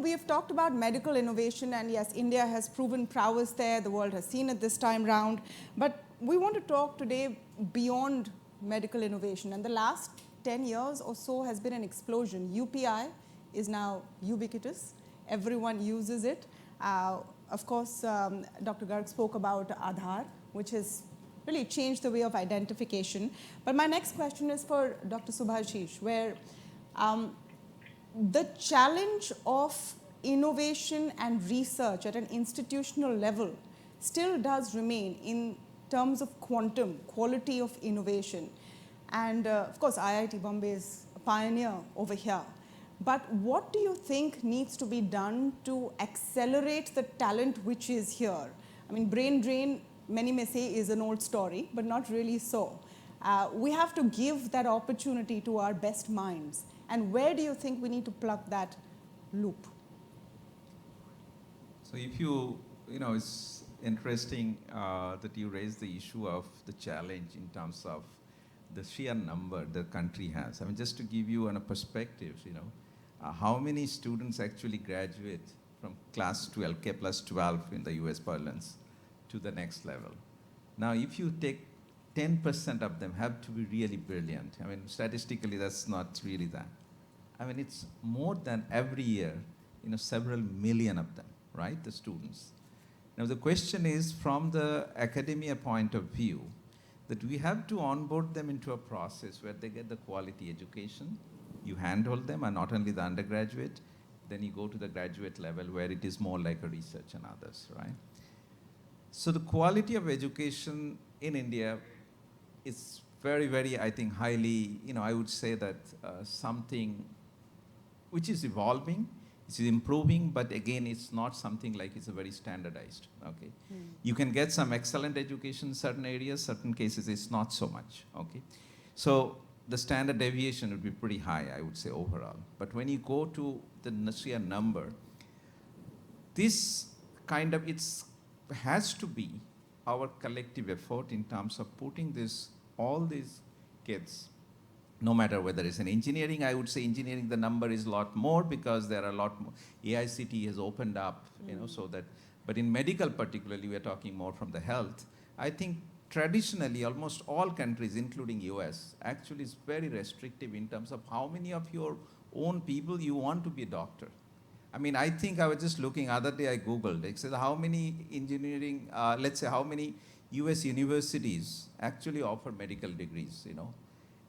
We've talked about medical innovation, and yes, India has proven prowess there. The world has seen it this time round. But we want to talk today beyond medical innovation. And the last 10 years or so has been an explosion. UPI is now ubiquitous. Everyone uses it. Of course, Dr. Garg spoke about Aadhaar, which has really changed the way of identification. But my next question is for Dr. Subhasis, where the challenge of innovation and research at an institutional level still does remain in terms of quantum, quality of innovation. And of course, IIT Bombay is a pioneer over here. But what do you think needs to be done to accelerate the talent which is here? I mean, brain drain, many may say, is an old story, but not really so. We have to give that opportunity to our best minds. And where do you think we need to plug that loop? So if it's interesting that you raised the issue of the challenge in terms of the sheer number the country has. I mean, just to give you a perspective, how many students actually graduate from class 12, K plus 12 in the US parlance, to the next level? Now, if you take 10% of them have to be really brilliant. I mean, statistically, that's not really that. I mean, it's more than every year, several million of them, right, the students. Now, the question is, from the academia point of view, that we have to onboard them into a process where they get the quality education. You handhold them, and not only the undergraduate, then you go to the graduate level where it is more like a research and others, right? So the quality of education in India is very, very, I think, highly, I would say that something which is evolving, it's improving, but again, it's not something like it's a very standardized, okay? You can get some excellent education in certain areas, certain cases it's not so much, okay? So the standard deviation would be pretty high, I would say, overall. But when you go to the sheer number, this kind of, has to be our collective effort in terms of putting all these kids, no matter whether it's in engineering. I would say engineering, the number is a lot more because there are a lot more. AICT has opened up, so that, but in medical particularly, we are talking more from the health. I think traditionally, almost all countries, including US, actually is very restrictive in terms of how many of your own people you want to be a doctor. I mean, I think I was just looking, other day I Googled, it says how many engineering, let's say how many US universities actually offer medical degrees,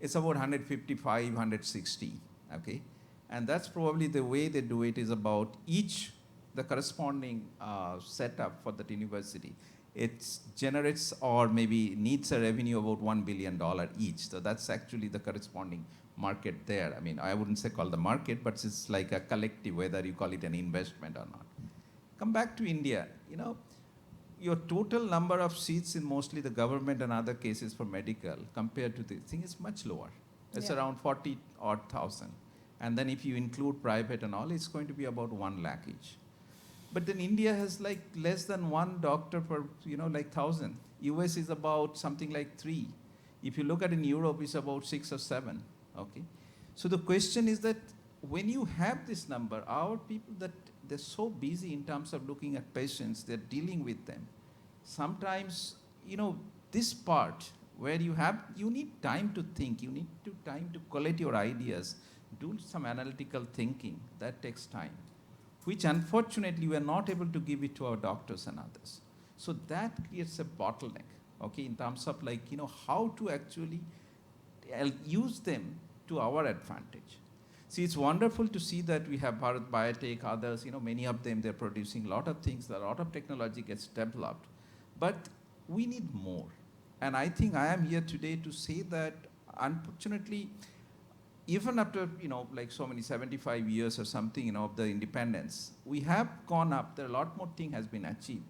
It's about 155, 160, okay? And that's probably the way they do it is about the corresponding setup for that university. It generates or maybe needs a revenue about $1 billion each. So that's actually the corresponding market there. I mean, I wouldn't say call the market, but it's like a collective, whether you call it an investment or not. Come back to India, your total number of seats in mostly the government and other cases for medical compared to the thing is much lower. It's around 40,000. And then if you include private and all, it's going to be about 1 lakh each. But then India has like less than 1 doctor per, like 1,000. US is about something like 3. If you look at in Europe, it's about 6 or 7, okay? So the question is that when you have this number, our people that they're so busy in terms of looking at patients, they're dealing with them. Sometimes, this part where you need time to think, you need time to collect your ideas, do some analytical thinking, that takes time, which unfortunately we are not able to give it to our doctors and others. So that creates a bottleneck, okay, in terms of like, how to actually use them to our advantage. See, it's wonderful to see that we have Bharat, Biotech, others, many of them, they're producing a lot of things, a lot of technology gets developed, but we need more. And I think I am here today to say that, unfortunately, even after, like so many 75 years or something, of the independence, we have gone up, there are a lot more thing has been achieved,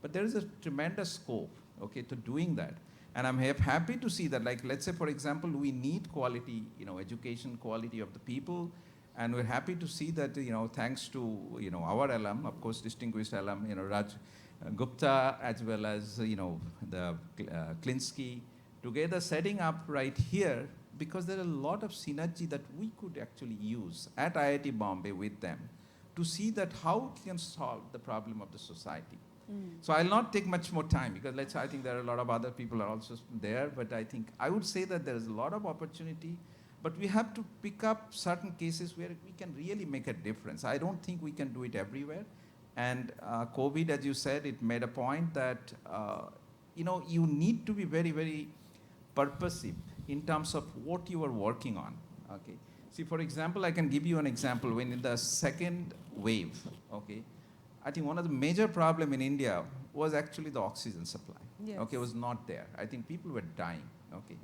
but there is a tremendous scope, okay, to doing that. And I'm happy to see that, like, let's say, for example, we need quality, education, quality of the people. And we're happy to see that, thanks to, our alum, of course, distinguished alum, Raj Gupta, as well as, the Klinsky, together setting up right here, because there are a lot of synergy that we could actually use at IIT Bombay with them to see that how we can solve the problem of the society. So I'll not take much more time because I think there are a lot of other people are also there, but I think I would say that there is a lot of opportunity, but we have to pick up certain cases where we can really make a difference. I don't think we can do it everywhere. And COVID, as you said, it made a point that, you need to be very, very purposive in terms of what you are working on, okay? See, for example, I can give you an example. When in the second wave, okay, I think one of the major problem in India was actually the oxygen supply. Yes. Okay, it was not there. I think people were dying, okay.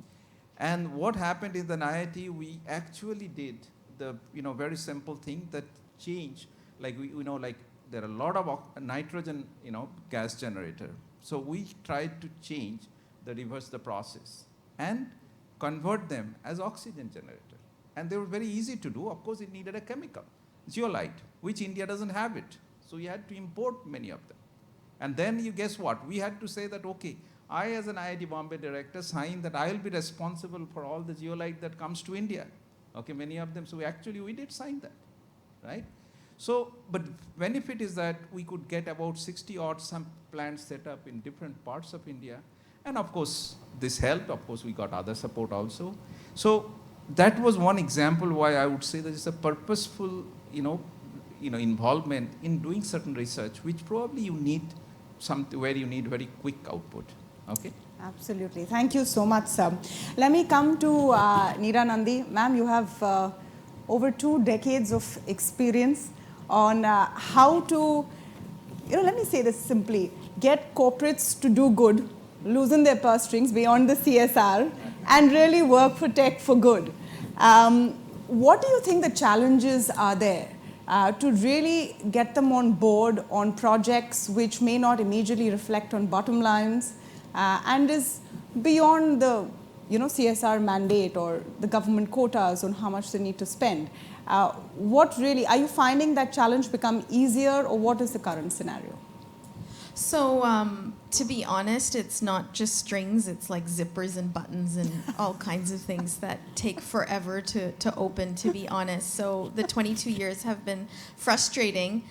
And what happened in the IIT, we actually did the, very simple thing that changed, like like there are a lot of nitrogen, gas generator. So we tried to change reverse the process and convert them as oxygen generator. And they were very easy to do. Of course, it needed a chemical, zeolite, which India doesn't have it. So we had to import many of them. And then you guess what? We had to say that, okay, I as an IIT Bombay director signed that I will be responsible for all the zeolite that comes to India. Okay, many of them. So we did sign that, right? So, but benefit is that we could get about 60 odd some plants set up in different parts of India. And of course, this helped. Of course, we got other support also. So that was one example why I would say that it's a purposeful, involvement in doing certain research, which probably you need where you need very quick output. Okay. Absolutely. Thank you so much, sir. Let me come to Neera Nundy. Ma'am, you have over 2 decades of experience on how to, let me say this simply, get corporates to do good, loosen their purse strings beyond the CSR, and really work for tech for good. What do you think the challenges are there to really get them on board on projects which may not immediately reflect on bottom lines and is beyond the CSR mandate or the government quotas on how much they need to spend? What really, are you finding that challenge become easier, or what is the current scenario? So to be honest, it's not just strings, it's like zippers and buttons and all kinds of things that take forever to open, to be honest. So the 22 years have been frustrating,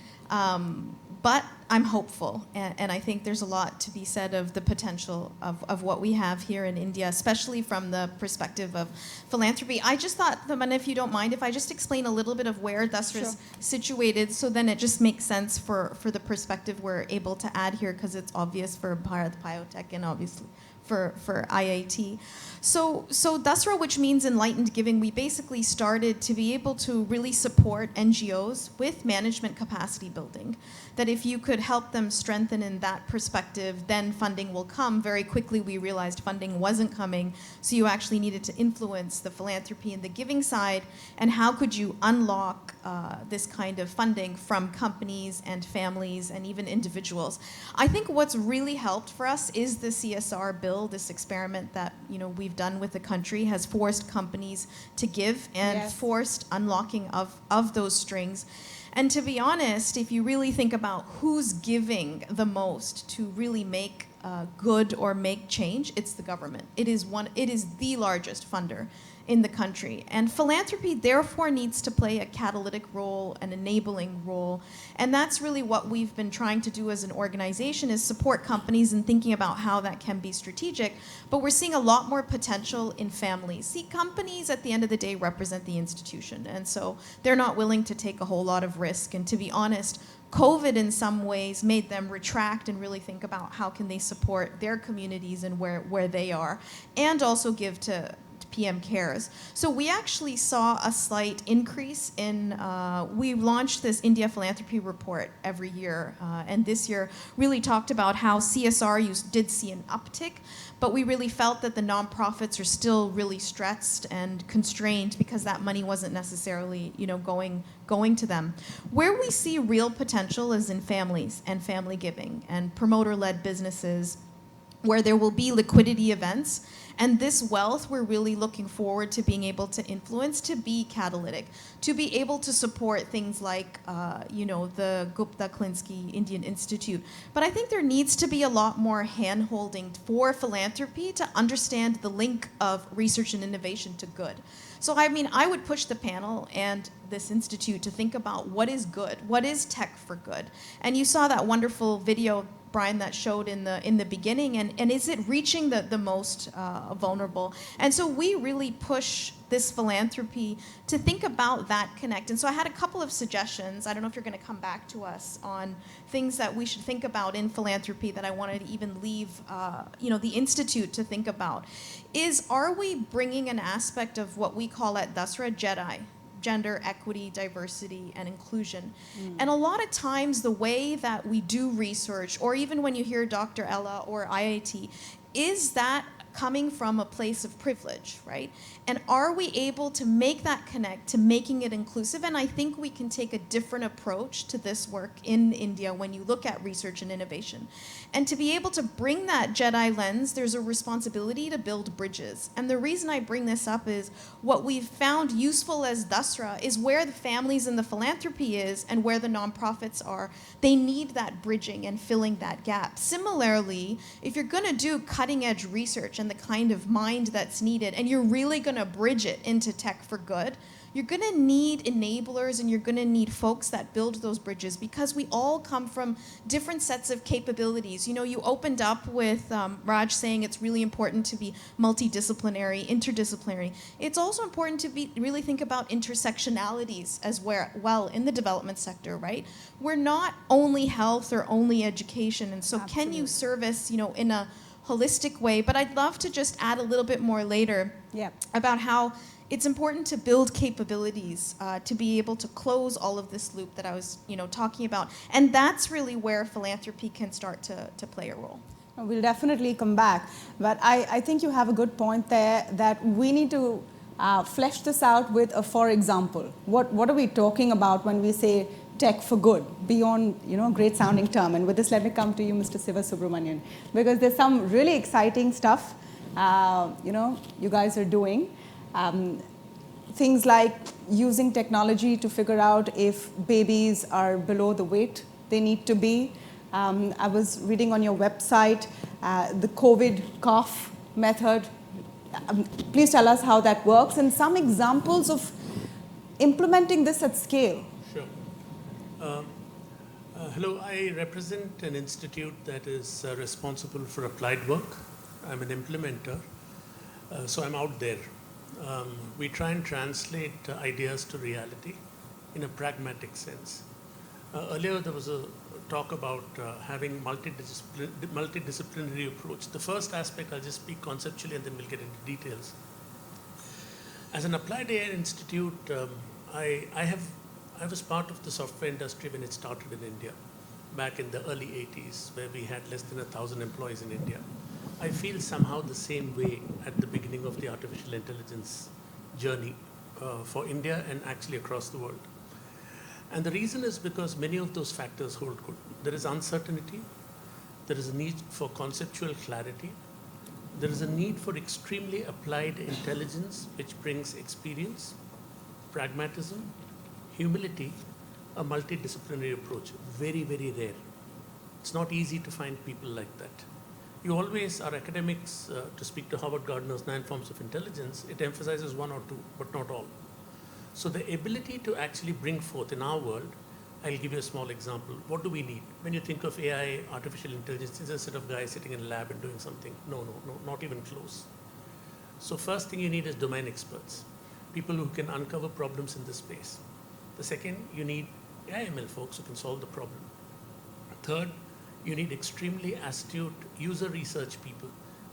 but I'm hopeful. And I think there's a lot to be said of the potential of what we have here in India, especially from the perspective of philanthropy. I just thought, Tamanna, if you don't mind, if I just explain a little bit of where Dasra is situated, so then it just makes sense for the perspective we're able to add here, because it's obvious for Bharat, Biotech, and obviously for IIT. So Dasra, which means enlightened giving, we basically started to be able to really support NGOs with management capacity building. That if you could help them strengthen in that perspective, then funding will come. Very quickly we realized funding wasn't coming, so you actually needed to influence the philanthropy and the giving side, and how could you unlock this kind of funding from companies and families and even individuals. I think what's really helped for us is the CSR bill. This experiment that we've done with the country has forced companies to give and forced unlocking of those strings. And to be honest, if you really think about who's giving the most to really make good or make change, it's the government. It is the largest funder in the country. And philanthropy, therefore, needs to play a catalytic role, an enabling role. And that's really what we've been trying to do as an organization, is support companies in thinking about how that can be strategic. But we're seeing a lot more potential in families. See, companies at the end of the day represent the institution. And so they're not willing to take a whole lot of risk. And to be honest, COVID in some ways made them retract and really think about how can they support their communities and where they are, and also give to PM Cares. So we actually saw a slight increase in, we launched this India Philanthropy Report every year, and this year really talked about how CSR did see an uptick, but we really felt that the nonprofits are still really stressed and constrained because that money wasn't necessarily, going to them. Where we see real potential is in families and family giving and promoter-led businesses, where there will be liquidity events. And this wealth, we're really looking forward to being able to influence, to be catalytic, to be able to support things like, the Gupta Klinsky Indian Institute. But I think there needs to be a lot more hand-holding for philanthropy to understand the link of research and innovation to good. So, I would push the panel and this institute to think about what is good, what is tech for good. And you saw that wonderful video, Brian, that showed in the beginning, and is it reaching the most vulnerable? And so we really push this philanthropy to think about that connect. And so I had a couple of suggestions. I don't know if you're going to come back to us on things that we should think about in philanthropy that I wanted to even leave the Institute to think about. Are we bringing an aspect of what we call at Dasra JEDI, gender, equity, diversity, and inclusion. And a lot of times the way that we do research, or even when you hear Dr. Ella or IIT, is that coming from a place of privilege, right? And are we able to make that connect to making it inclusive? And I think we can take a different approach to this work in India when you look at research and innovation. And to be able to bring that JEDI lens, there's a responsibility to build bridges. And the reason I bring this up is what we've found useful as Dasra is where the families and the philanthropy is and where the nonprofits are. They need that bridging and filling that gap. Similarly, if you're going to do cutting edge research and the kind of mind that's needed, and you're really going to bridge it into tech for good, you're going to need enablers and you're going to need folks that build those bridges because we all come from different sets of capabilities. You know, you opened up with Raj saying it's really important to be multidisciplinary, interdisciplinary. It's also important to really think about intersectionalities as well in the development sector, right? We're not only health or only education, and so Absolutely. Can you service, you know, in a holistic way? But I'd love to just add a little bit more later about how it's important to build capabilities to be able to close all of this loop that I was, you know, talking about. And that's really where philanthropy can start to play a role. We'll definitely come back. But I think you have a good point there that we need to flesh this out with a for example. What are we talking about when we say tech for good, beyond, you know, great sounding term? And with this, let me come to you, Mr. Sivasubramanian, because there's some really exciting stuff, you know, you guys are doing. Things like using technology to figure out if babies are below the weight they need to be. I was reading on your website the COVID cough method. Please tell us how that works and some examples of implementing this at scale. Sure. Hello, I represent an institute that is responsible for applied work. I'm an implementer, so I'm out there. We try and translate ideas to reality in a pragmatic sense. Earlier there was a talk about having multidisciplinary approach. The first aspect, I'll just speak conceptually and then we'll get into details. As an applied AI institute, I was part of the software industry when it started in India, back in the early 80s, where we had less than 1,000 employees in India. I feel somehow the same way at the beginning of the artificial intelligence journey for India and actually across the world. And the reason is because many of those factors hold good. There is uncertainty, there is a need for conceptual clarity, there is a need for extremely applied intelligence which brings experience, pragmatism, humility, a multidisciplinary approach. Very, very rare. It's not easy to find people like that. You always are academics, to speak to Howard Gardner's 9 forms of intelligence, it emphasizes 1 or 2, but not all. So the ability to actually bring forth in our world, I'll give you a small example. What do we need? When you think of AI, artificial intelligence, it's a set of guys sitting in a lab and doing something. No, not even close. So first thing you need is domain experts, people who can uncover problems in this space. The second, you need AI/ML folks who can solve the problem. Third, you need extremely astute user research people.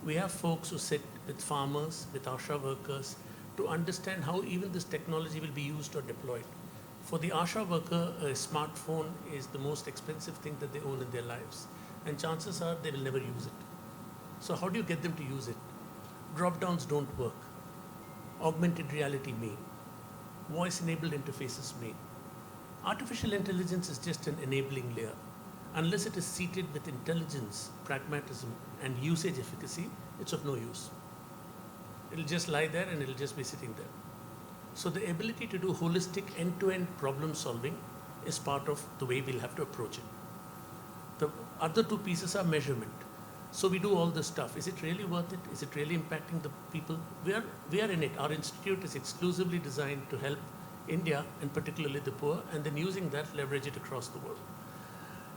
We have folks who sit with farmers, with ASHA workers, to understand how even this technology will be used or deployed. For the ASHA worker, a smartphone is the most expensive thing that they own in their lives. And chances are they will never use it. So how do you get them to use it? Drop-downs don't work. Augmented reality may. Voice-enabled interfaces may. Artificial intelligence is just an enabling layer. Unless it is seated with intelligence, pragmatism, and usage efficacy, it's of no use. It'll just lie there and it'll just be sitting there. So the ability to do holistic end-to-end problem solving is part of the way we'll have to approach it. The other 2 pieces are measurement. So we do all this stuff. Is it really worth it? Is it really impacting the people? We are in it. Our institute is exclusively designed to help India, and particularly the poor, and then using that, leverage it across the world.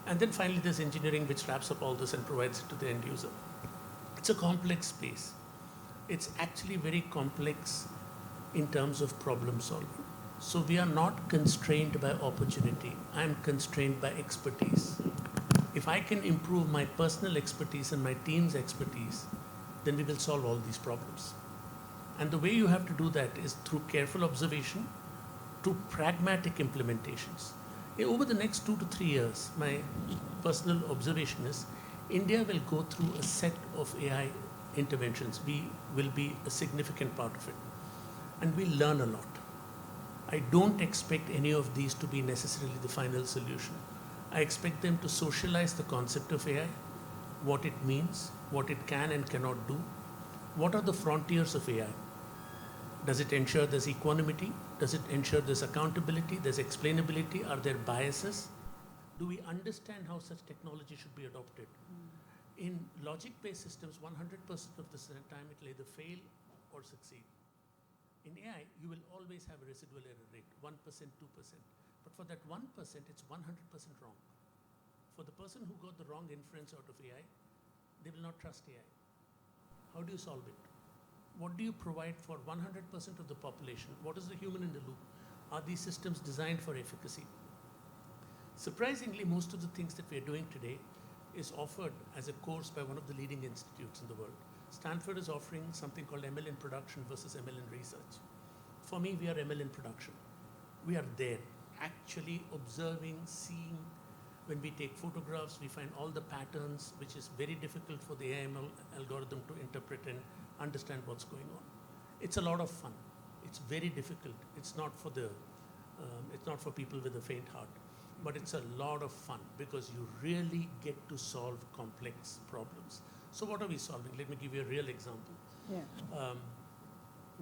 And then finally, there's engineering, which wraps up all this and provides it to the end user. It's a complex space. It's actually very complex in terms of problem solving. So we are not constrained by opportunity. I'm constrained by expertise. If I can improve my personal expertise and my team's expertise, then we will solve all these problems. And the way you have to do that is through careful observation, through pragmatic implementations. Over the next 2 to 3 years, my personal observation is India will go through a set of AI interventions. We will be a significant part of it. And we'll learn a lot. I don't expect any of these to be necessarily the final solution. I expect them to socialize the concept of AI, what it means, what it can and cannot do. What are the frontiers of AI? Does it ensure there's equanimity? Does it ensure there's accountability? There's explainability? Are there biases? Do we understand how such technology should be adopted? In logic-based systems, 100% of the time it will either fail or succeed. In AI, you will always have a residual error rate, 1%, 2%. But for that 1%, it's 100% wrong. For the person who got the wrong inference out of AI, they will not trust AI. How do you solve it? What do you provide for 100% of the population? What is the human in the loop? Are these systems designed for efficacy? Surprisingly, most of the things that we are doing today is offered as a course by one of the leading institutes in the world. Stanford is offering something called ML in production versus ML in research. For me, we are ML in production. We are there, actually observing, seeing. When we take photographs, we find all the patterns, which is very difficult for the AML algorithm to interpret and understand what's going on. It's a lot of fun. It's very difficult. It's not for people with a faint heart, but it's a lot of fun because you really get to solve complex problems. So what are we solving? Let me give you a real example. Yeah.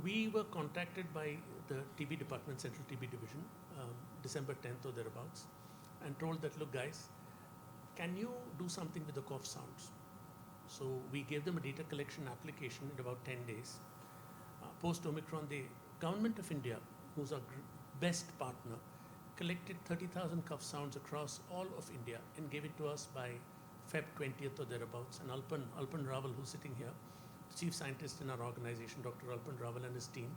We were contacted by the TB department, Central TB Division, December 10th or thereabouts, and told that, look guys, can you do something with the cough sounds? So we gave them a data collection application in about 10 days. Post-Omicron, the government of India, who's our best partner, collected 30,000 cough sounds across all of India and gave it to us by Feb 20th or thereabouts. And Alpan Raval, who's sitting here, the chief scientist in our organization, Dr. Alpan Raval and his team,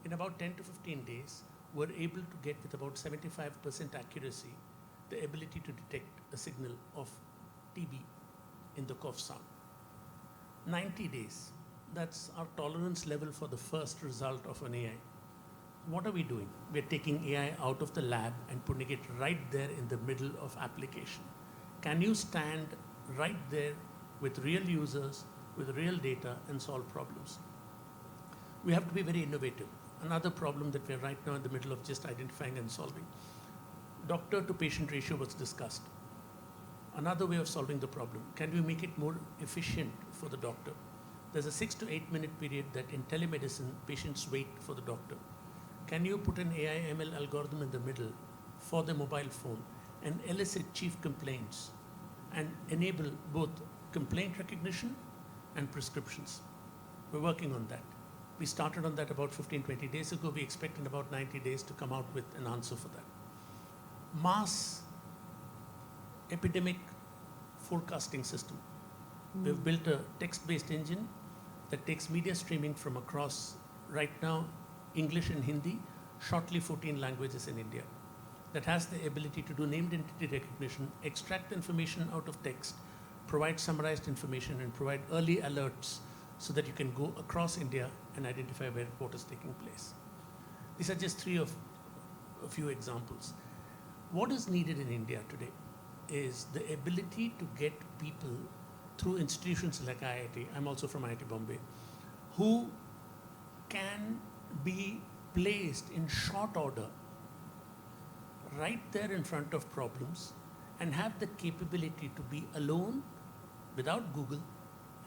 in about 10 to 15 days, were able to get with about 75% accuracy the ability to detect a signal of TB in the cough sound. 90 days, that's our tolerance level for the first result of an AI. What are we doing? We're taking AI out of the lab and putting it right there in the middle of application. Can you stand right there with real users, with real data and solve problems? We have to be very innovative. Another problem that we're right now in the middle of just identifying and solving. Doctor to patient ratio was discussed. Another way of solving the problem, can we make it more efficient for the doctor? There's a 6 to 8 minute period that in telemedicine, patients wait for the doctor. Can you put an AI ML algorithm in the middle for the mobile phone and elicit chief complaints and enable both complaint recognition and prescriptions? We're working on that. We started on that about 15, 20 days ago. We expect in about 90 days to come out with an answer for that. Mass epidemic forecasting system. We've built a text-based engine that takes media streaming from across, right now, English and Hindi, shortly 14 languages in India, that has the ability to do named entity recognition, extract information out of text, provide summarized information, and provide early alerts so that you can go across India and identify where what is taking place. These are just three of a few examples. What is needed in India today is the ability to get people through institutions like IIT, I'm also from IIT Bombay, who can be placed in short order right there in front of problems and have the capability to be alone without Google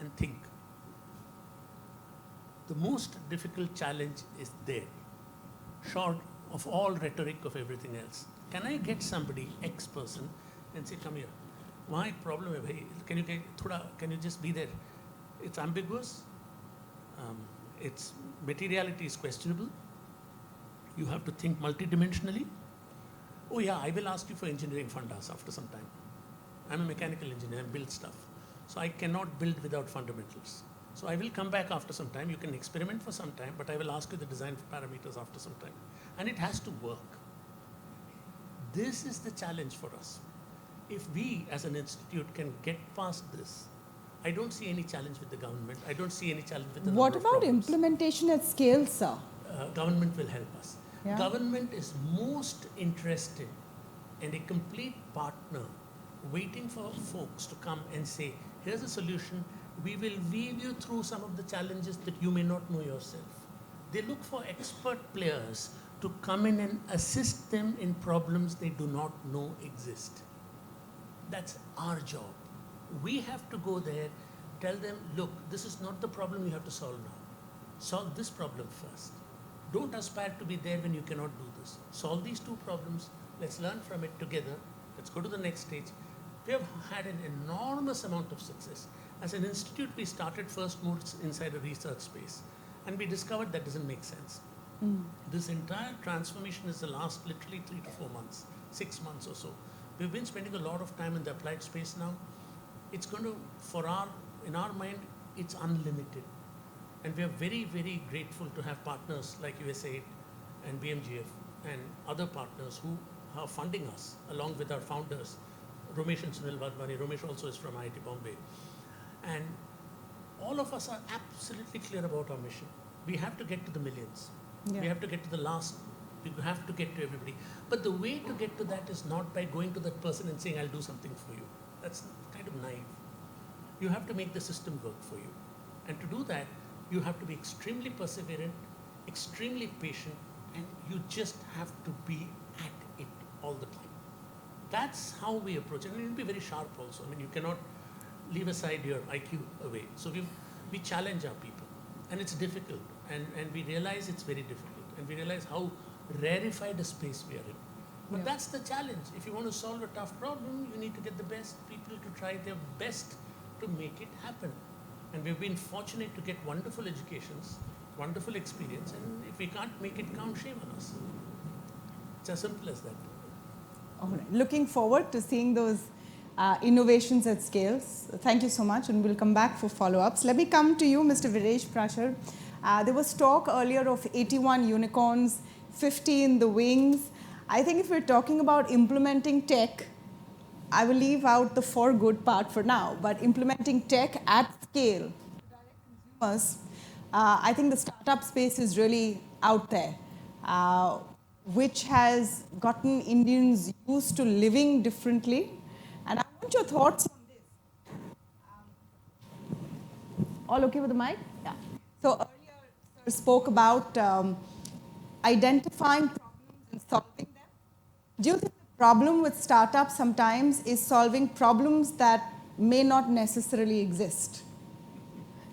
and think. The most difficult challenge is there, short of all rhetoric of everything else. Can I get somebody, X person, and say, come here, my problem is, can you just be there? It's ambiguous, its materiality is questionable, you have to think multidimensionally. Oh yeah, I will ask you for engineering fundas after some time. I'm a mechanical engineer, I build stuff. So I cannot build without fundamentals. So I will come back after some time, you can experiment for some time, but I will ask you the design parameters after some time. And it has to work. This is the challenge for us. If we as an institute can get past this, I don't see any challenge with the government. I don't see any challenge with the What number of about problems. implementation at scale, sir? Government will help us. Yeah. Government is most interested and a complete partner waiting for folks to come and say, here's a solution. We will weave you through some of the challenges that you may not know yourself. They look for expert players to come in and assist them in problems they do not know exist. That's our job. We have to go there, tell them, look, this is not the problem you have to solve now. Solve this problem first. Don't aspire to be there when you cannot do this. Solve these two problems. Let's learn from it together. Let's go to the next stage. We have had an enormous amount of success. As an institute, we started first more inside a research space. And we discovered that doesn't make sense. This entire transformation is the last literally 3 to 4 months, 6 months or so. We've been spending a lot of time in the applied space now. It's going to, in our mind, it's unlimited. And we are very, very grateful to have partners like USAID and BMGF and other partners who are funding us along with our founders, Ramesh and Sunil Wadhwani. Ramesh also is from IIT Bombay. And all of us are absolutely clear about our mission. We have to get to the millions. Yeah. We have to get to the last. We have to get to everybody. But the way to get to that is not by going to that person and saying, I'll do something for you. That's kind of naive. You have to make the system work for you. And to do that, you have to be extremely perseverant, extremely patient, and you just have to be at it all the time. That's how we approach it. And it'll be very sharp also. I mean, you cannot leave aside your IQ away. So we challenge our people. And it's difficult. And we realize it's very difficult. And we realize how rarefied a space we are in. But that's the challenge. If you want to solve a tough problem, you need to get the best people to try their best to make it happen. And we've been fortunate to get wonderful educations, wonderful experience, and if we can't make it count, shame on us. It's as simple as that. All right. Looking forward to seeing those innovations at scales. Thank you so much, and we'll come back for follow-ups. Let me come to you, Mr. Viresh, Prashar. There was talk earlier of 81 unicorns, 50 in the wings. I think if we're talking about implementing tech, I will leave out the for good part for now, but implementing tech at scale to direct consumers, I think the startup space is really out there, which has gotten Indians used to living differently. And I want your thoughts on this. All okay with the mic? Yeah. So earlier, Sir spoke about identifying problems and solving them. Do you think the problem with startups sometimes is solving problems that may not necessarily exist?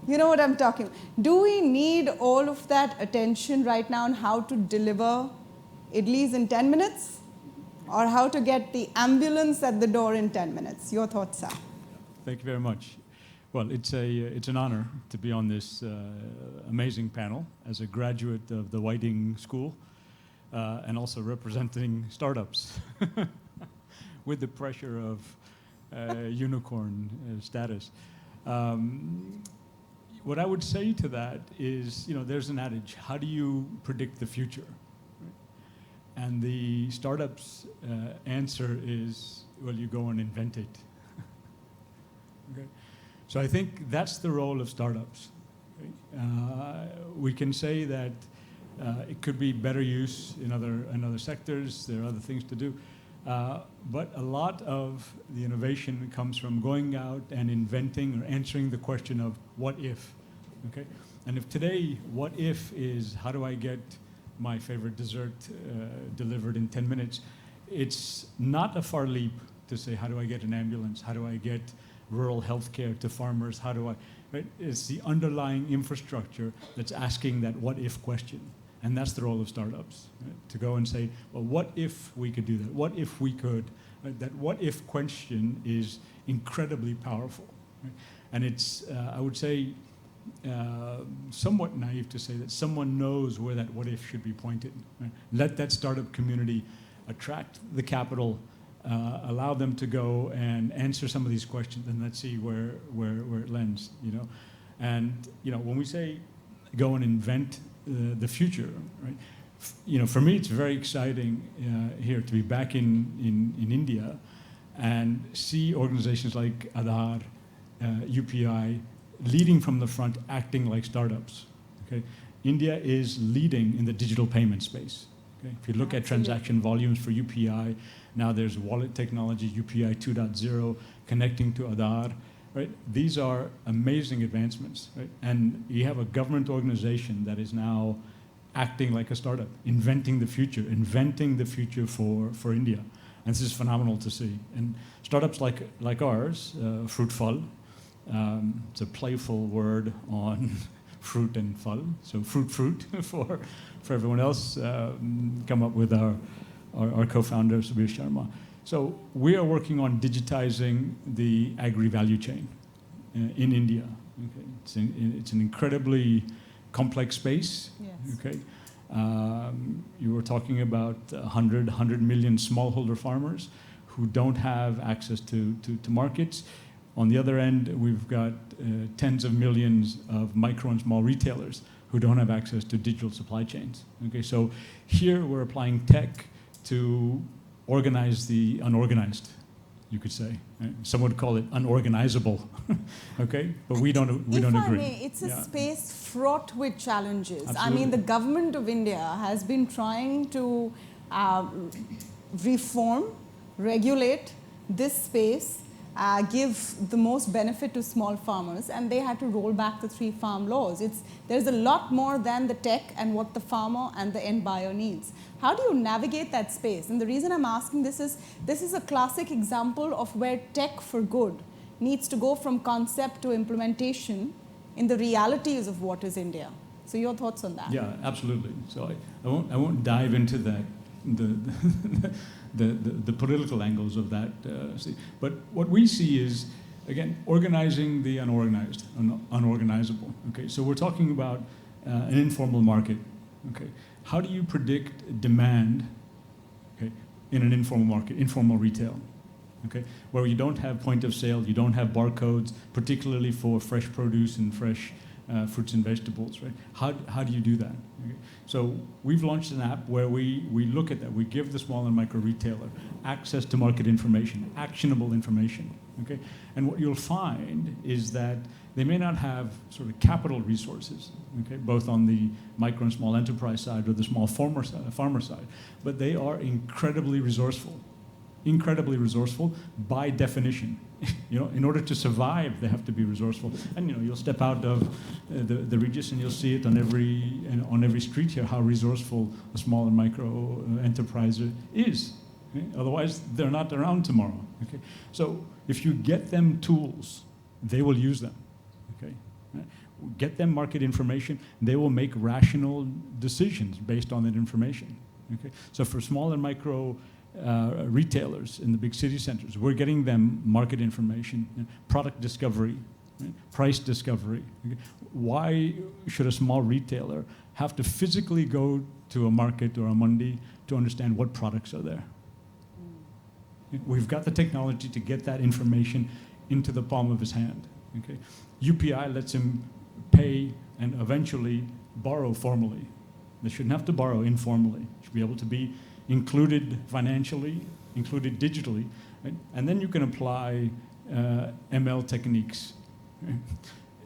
You know what I'm talking about. Do we need all of that attention right now on how to deliver idlis in 10 minutes? Or how to get the ambulance at the door in 10 minutes? Your thoughts, sir. Thank you very much. Well, it's an honor to be on this amazing panel as a graduate of the Whiting School and also representing startups with the pressure of unicorn status. What I would say to that is, there's an adage, how do you predict the future? And the startups' answer is, well, you go and invent it. Okay? So I think that's the role of startups. We can say that it could be better use in other sectors. There are other things to do. But a lot of the innovation comes from going out and inventing or answering the question of what if. Okay? And if today, what if is how do I get my favorite dessert delivered in 10 minutes, it's not a far leap to say, how do I get an ambulance? How do I get rural healthcare to farmers? How do I, right? It's the underlying infrastructure that's asking that what if question. And that's the role of startups, right? To go and say, well, what if we could do that? What if we could? Right? That what if question is incredibly powerful. Right? And it's, I would say, somewhat naive to say that someone knows where that what if should be pointed. Right? Let that startup community attract the capital, allow them to go and answer some of these questions, and let's see where it lands. And when we say go and invent the future, right? For me it's very exciting here to be back in India and see organizations like Aadhaar, UPI, leading from the front, acting like startups. Okay? India is leading in the digital payment space. Okay? If you look at transaction volumes for UPI, now there's wallet technology, UPI 2.0, connecting to Aadhaar. Right? These are amazing advancements. Right? And you have a government organization that is now acting like a startup, inventing the future for India. And this is phenomenal to see. And startups like ours, Fruitfal, it's a playful word on fruit and fal, so fruit for everyone else. Come up with our co-founder, Subhasis. So we are working on digitizing the agri-value chain in India. Okay? It's an incredibly complex space. Yes. Okay? You were talking about 100 million smallholder farmers who don't have access to markets. On the other end, we've got tens of millions of micro and small retailers who don't have access to digital supply chains. Okay, so here we're applying tech to organize the unorganized, you could say. Some would call it unorganizable. Okay, but we don't agree. If I may, it's a space fraught with challenges. Absolutely. I mean, the government of India has been trying to reform, regulate this space, give the most benefit to small farmers, and they had to roll back the 3 farm laws. There's a lot more than the tech and what the farmer and the end buyer needs. How do you navigate that space? And the reason I'm asking this is a classic example of where tech for good needs to go from concept to implementation in the realities of what is India. So your thoughts on that? Yeah, absolutely. So I won't dive into that, the political angles of that. But what we see is, again, organizing the unorganized, unorganizable. Okay, so we're talking about an informal market. Okay, how do you predict demand? Okay, in an informal market, informal retail. Okay, where you don't have point of sale, you don't have barcodes, particularly for fresh produce and fresh fruits and vegetables, right? How do you do that? Okay. So we've launched an app where we look at that. We give the small and micro retailer access to market information, actionable information, okay? And what you'll find is that they may not have sort of capital resources, okay, both on the micro and small enterprise side or the small farmer side, but they are incredibly resourceful by definition. You know, in order to survive, they have to be resourceful. And you know, you'll step out of the Regis and you'll see it on every street here how resourceful a small and micro enterpriser is. Okay? Otherwise, they're not around tomorrow. Okay? So if you get them tools, they will use them. Okay? Get them market information, they will make rational decisions based on that information. Okay? So for small and micro retailers in the big city centers, we're getting them market information, product discovery, right? Price discovery. Okay? Why should a small retailer have to physically go to a market or a mandi to understand what products are there? We've got the technology to get that information into the palm of his hand. Okay? UPI lets him pay and eventually borrow formally. They shouldn't have to borrow informally. They should be able to be included financially, included digitally, right? And then you can apply ML techniques. Right?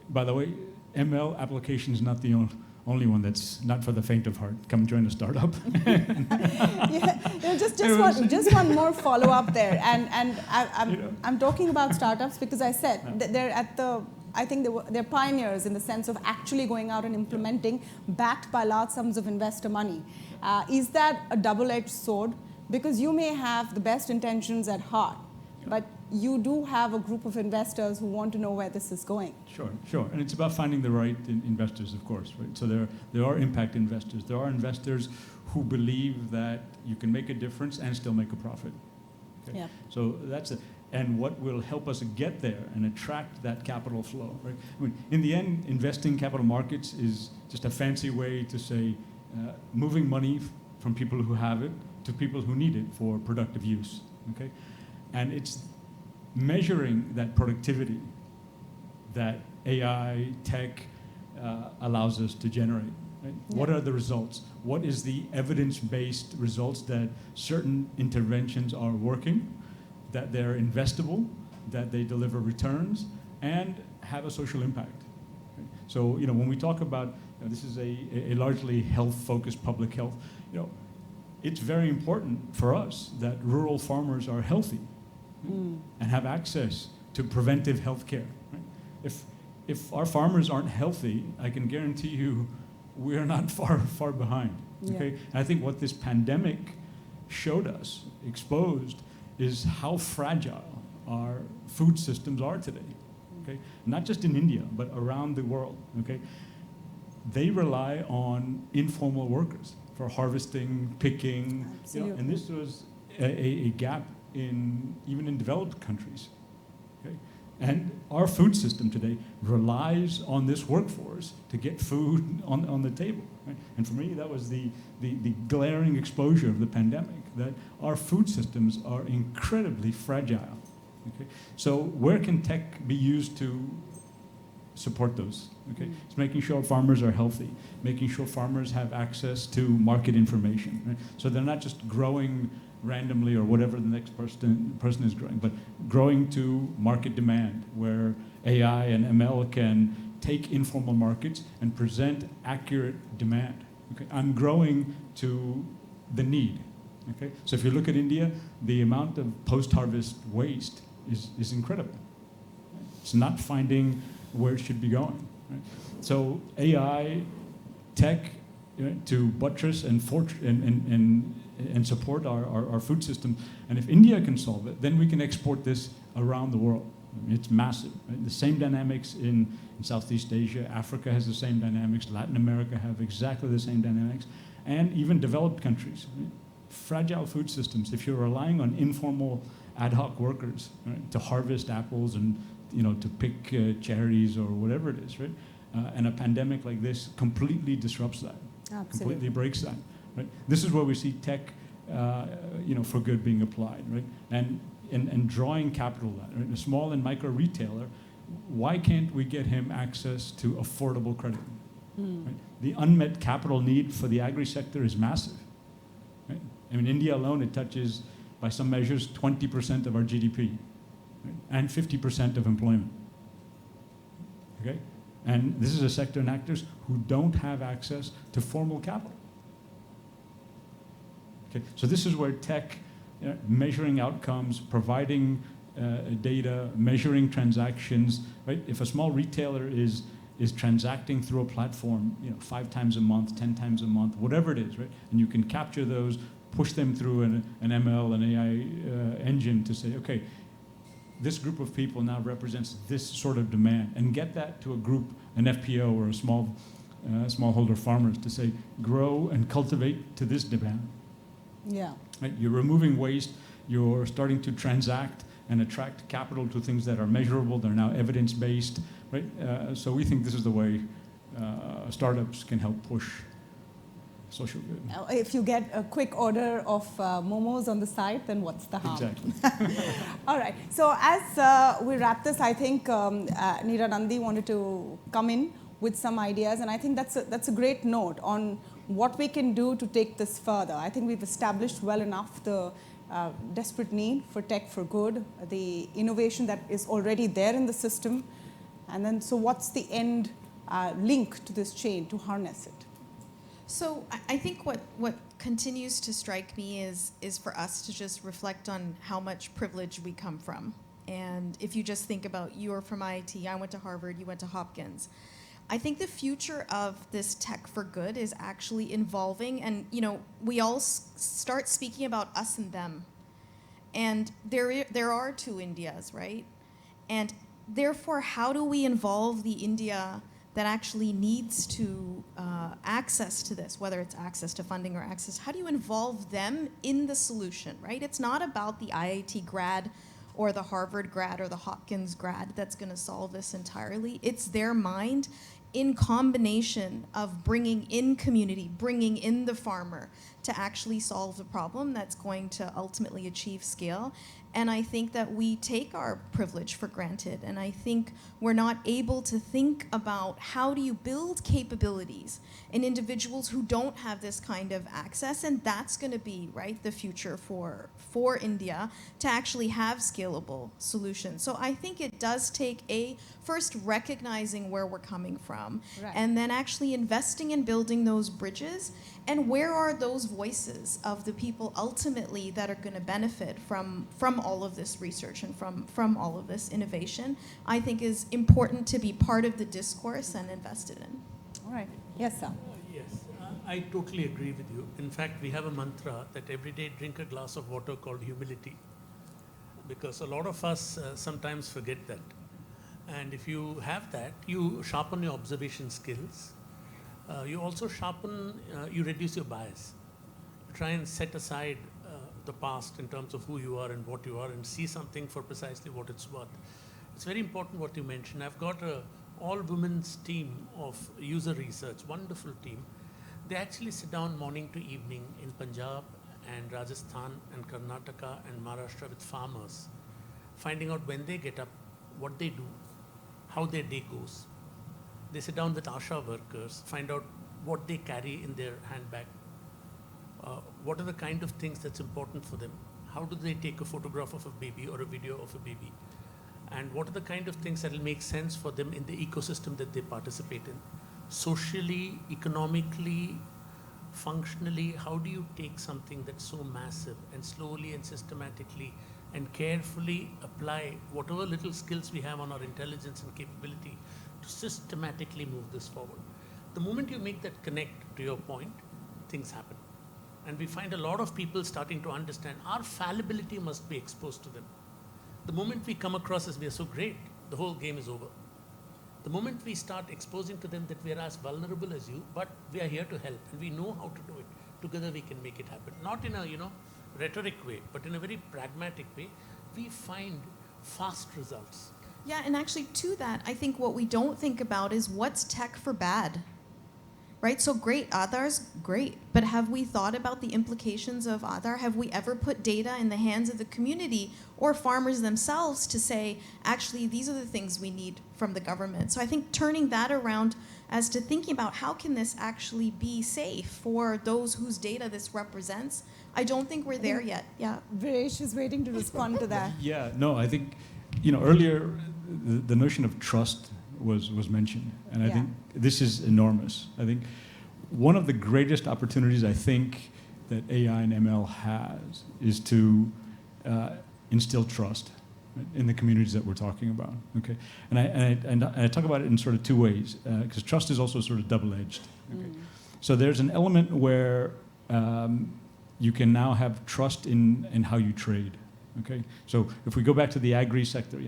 By the way, ML application is not the only one that's not for the faint of heart. Come join a startup. Just one more follow-up there, and I'm talking about startups because I said that they're at the. I think they're pioneers in the sense of actually going out and implementing, backed by large sums of investor money. Is that a double-edged sword? Because you may have the best intentions at heart, but you do have a group of investors who want to know where this is going. Sure. And it's about finding the right investors, of course, right? So there are impact investors. There are investors who believe that you can make a difference and still make a profit. Okay? Yeah. So that's it. And what will help us get there and attract that capital flow, right? I mean, in the end, investing capital markets is just a fancy way to say moving money from people who have it to people who need it for productive use, okay? And it's measuring that productivity that AI, tech allows us to generate, right? Yeah. What are the results? What is the evidence-based results that certain interventions are working, that they're investable, that they deliver returns, and have a social impact. Okay? So, you know, when we talk about, you know, this is a largely health-focused public health, you know, it's very important for us that rural farmers are healthy and have access to preventive health care. Right? If our farmers aren't healthy, I can guarantee you we are not far behind. Yeah. Okay? And I think what this pandemic showed us, exposed, is how fragile our food systems are today, okay? Not just in India, but around the world, okay? They rely on informal workers for harvesting, picking, you know, and this was a gap even in developed countries, okay? And our food system today relies on this workforce to get food on the table. Right? And for me, that was the glaring exposure of the pandemic, that our food systems are incredibly fragile. Okay? So where can tech be used to support those? Okay? It's making sure farmers are healthy, making sure farmers have access to market information. Right? So they're not just growing randomly or whatever the next person is growing, but growing to market demand, where AI and ML can take informal markets and present accurate demand. Okay? I'm growing to the need. Okay? So if you look at India, the amount of post-harvest waste is incredible. It's not finding where it should be going. Right? So AI, tech, to buttress and support our food system. And if India can solve it, then we can export this around the world. I mean, it's massive. Right? The same dynamics in Southeast Asia. Africa has the same dynamics. Latin America have exactly the same dynamics. And even developed countries. Right? Fragile food systems. If you're relying on informal ad hoc workers, right, to harvest apples and to pick cherries or whatever it is, right? And a pandemic like this completely disrupts that. Absolutely. Completely breaks that. Right? This is where we see tech, for good being applied, right? And drawing capital. Right? A small and micro retailer, why can't we get him access to affordable credit? Right? The unmet capital need for the agri sector is massive. Right? I mean, India alone, it touches, by some measures, 20% of our GDP, right? And 50% of employment. Okay? And this is a sector and actors who don't have access to formal capital. Okay, so this is where tech, measuring outcomes, providing data, measuring transactions, right? If a small retailer is transacting through a platform, 5 times a month, 10 times a month, whatever it is, right? And you can capture those, push them through an ML, an AI engine to say, okay, this group of people now represents this sort of demand, and get that to a group, an FPO or a smallholder farmers, to say, grow and cultivate to this demand. Yeah. Right? You're removing waste, you're starting to transact and attract capital to things that are measurable, they're now evidence-based, right? So we think this is the way startups can help push social good. If you get a quick order of momos on the side, then what's the harm? Exactly. All right. So as we wrap this, I think Neera, Nundy wanted to come in with some ideas, and I think that's a great note on what we can do to take this further. I think we've established well enough the desperate need for tech for good, the innovation that is already there in the system, and then so what's the end link to this chain to harness it? So I think what continues to strike me is for us to just reflect on how much privilege we come from. And if you just think about, you're from IIT, I went to Harvard, you went to Hopkins. I think the future of this tech for good is actually involving, and we all start speaking about us and them. And there are two Indias, right? And therefore, how do we involve the India that actually needs to access to this, whether it's access to funding or access, how do you involve them in the solution, right? It's not about the IIT grad or the Harvard grad or the Hopkins grad that's going to solve this entirely. It's their mind in combination of bringing in community, bringing in the farmer to actually solve the problem that's going to ultimately achieve scale. And I think that we take our privilege for granted. And I think we're not able to think about how do you build capabilities in individuals who don't have this kind of access. And that's going to be, right, the future for India to actually have scalable solutions. So I think it does take first recognizing where we're coming from, right, and then actually investing in building those bridges. And where are those voices of the people ultimately that are going to benefit from all of this research and from all of this innovation, I think is important to be part of the discourse and invested in. All right. Yes, sir. Yes, I totally agree with you. In fact, we have a mantra that every day drink a glass of water called humility, because a lot of us sometimes forget that. And if you have that, you sharpen your observation skills. You also you reduce your bias. You try and set aside the past in terms of who you are and what you are and see something for precisely what it's worth. it's very important what you mentioned. I've got a all-women's team of user research, wonderful team. They actually sit down morning to evening in Punjab and Rajasthan and Karnataka and Maharashtra with farmers, finding out when they get up, what they do, how their day goes. They sit down with ASHA workers, find out what they carry in their handbag, what are the kind of things that's important for them, how do they take a photograph of a baby or a video of a baby, and what are the kind of things that will make sense for them in the ecosystem that they participate in. Socially, economically, functionally, how do you take something that's so massive and slowly and systematically and carefully apply whatever little skills we have on our intelligence and capability to systematically move this forward. The moment you make that connect, to your point, things happen. And we find a lot of people starting to understand our fallibility must be exposed to them. The moment we come across as we are so great, the whole game is over. The moment we start exposing to them that we are as vulnerable as you, but we are here to help and we know how to do it. Together we can make it happen. Not in a rhetoric way, but in a very pragmatic way, we find fast results. Yeah, and actually to that, I think what we don't think about is what's tech for bad, right? So great, Aadhaar's great, but have we thought about the implications of Aadhaar? Have we ever put data in the hands of the community or farmers themselves to say, actually, these are the things we need from the government? So I think turning that around as to thinking about how can this actually be safe for those whose data this represents, I don't think we're there yet. Yeah. Viresh is waiting to respond to that. Yeah, no, I think, earlier the notion of trust was mentioned, and I think this is enormous. I think one of the greatest opportunities I think that AI and ML has is to instill trust in the communities that we're talking about. Okay, and I talk about it in sort of two ways, because trust is also sort of double-edged. Okay? So there's an element where you can now have trust in how you trade. Okay, so if we go back to the agri sector,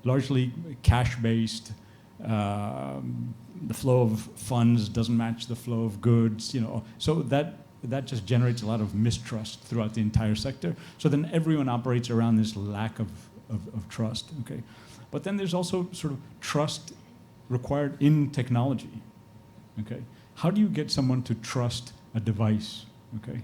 largely cash-based. The flow of funds doesn't match the flow of goods, so that just generates a lot of mistrust throughout the entire sector. So then everyone operates around this lack of trust. Okay, but then there's also sort of trust required in technology. Okay, how do you get someone to trust a device? Okay,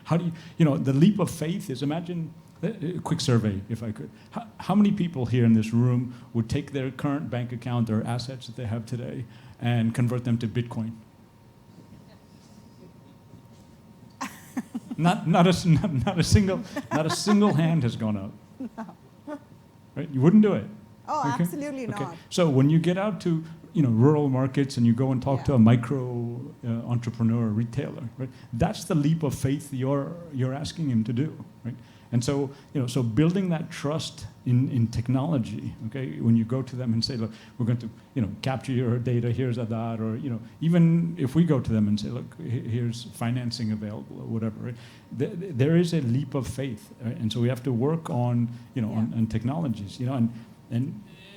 how do you, the leap of faith is, imagine. A quick survey, if I could. How many people here in this room would take their current bank account or assets that they have today and convert them to Bitcoin? not a single hand has gone up. No. Right? You wouldn't do it. Oh, okay? Absolutely not. Okay. So when you get out to rural markets and you go and talk to a micro entrepreneur, retailer, right? That's the leap of faith you're asking him to do, right? And so, so building that trust in technology, okay, when you go to them and say, look, we're going to, capture your data, here's Aadhaar, or, even if we go to them and say, look, here's financing available, or whatever, right? There is a leap of faith, right? And so we have to work on, on technologies,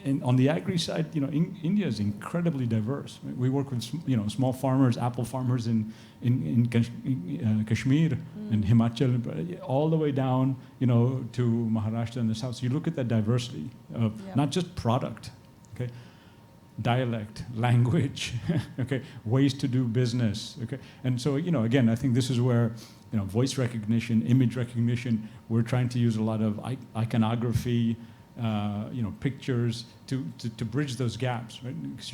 and on the agri side, India is incredibly diverse. Right? We work with, small farmers, apple farmers in Kashmir and Himachal, all the way down, to Maharashtra and the south. So you look at that diversity of not just product, okay, dialect, language, okay, ways to do business, okay. And so, again, I think this is where, voice recognition, image recognition, we're trying to use a lot of iconography, pictures to bridge those gaps, right? Because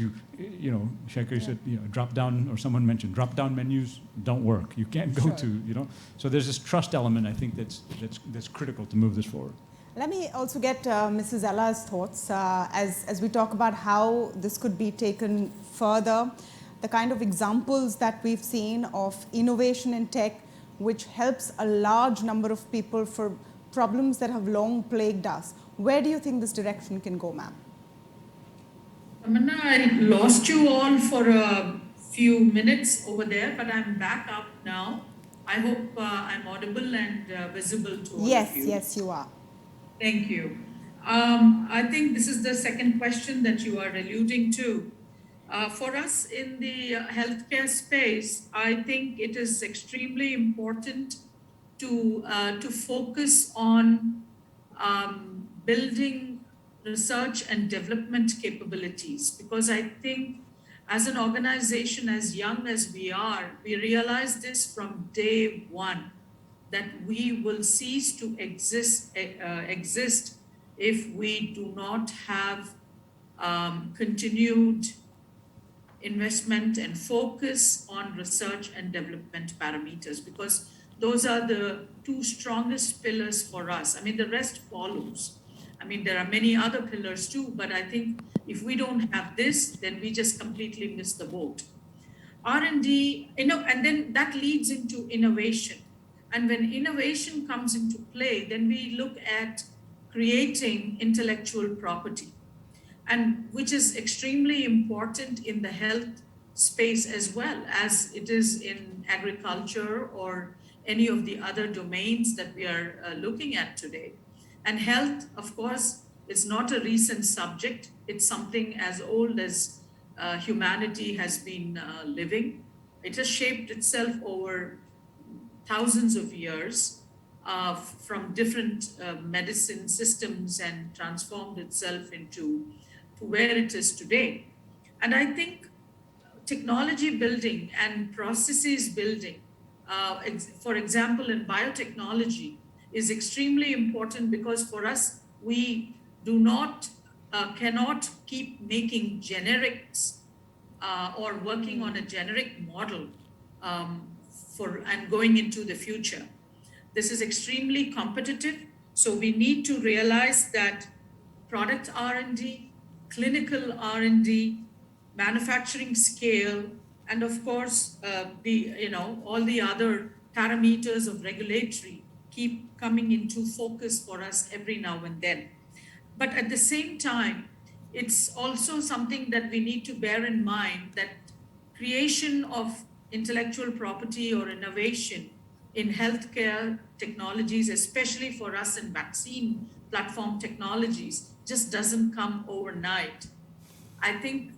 Shekar said, drop down, or someone mentioned, drop down menus don't work. You can't go to, So there's this trust element, I think, that's critical to move this forward. Let me also get Mrs. Ella's thoughts as we talk about how this could be taken further, the kind of examples that we've seen of innovation in tech, which helps a large number of people for problems that have long plagued us. Where do you think this direction can go, ma'am? Tamanna, I lost you all for a few minutes over there, but I'm back up now. I hope I'm audible and visible to all of you. Yes, you are. Thank you. I think this is the second question that you are alluding to. For us in the healthcare space, I think it is extremely important to focus on building research and development capabilities, because I think as an organization as young as we are, we realize this from day one, that we will cease to exist if we do not have continued investment and focus on research and development parameters, because those are the two strongest pillars for us. I mean, the rest follows. I mean, there are many other pillars too, but I think if we don't have this, then we just completely miss the boat. R&D, and then that leads into innovation. And when innovation comes into play, then we look at creating intellectual property, and which is extremely important in the health space as well as it is in agriculture or any of the other domains that we are looking at today. And health, of course, is not a recent subject. It's something as old as humanity has been living. It has shaped itself over thousands of years from different medicine systems and transformed itself into where it is today. And I think technology building and processes building, for example, in biotechnology, is extremely important, because for us, we do not, cannot keep making generics or working on a generic model and going into the future. This is extremely competitive, so we need to realize that product R&D, clinical R&D, manufacturing scale, and of course, all the other parameters of regulatory keep coming into focus for us every now and then. But at the same time, it's also something that we need to bear in mind, that creation of intellectual property or innovation in healthcare technologies, especially for us in vaccine platform technologies, just doesn't come overnight. I think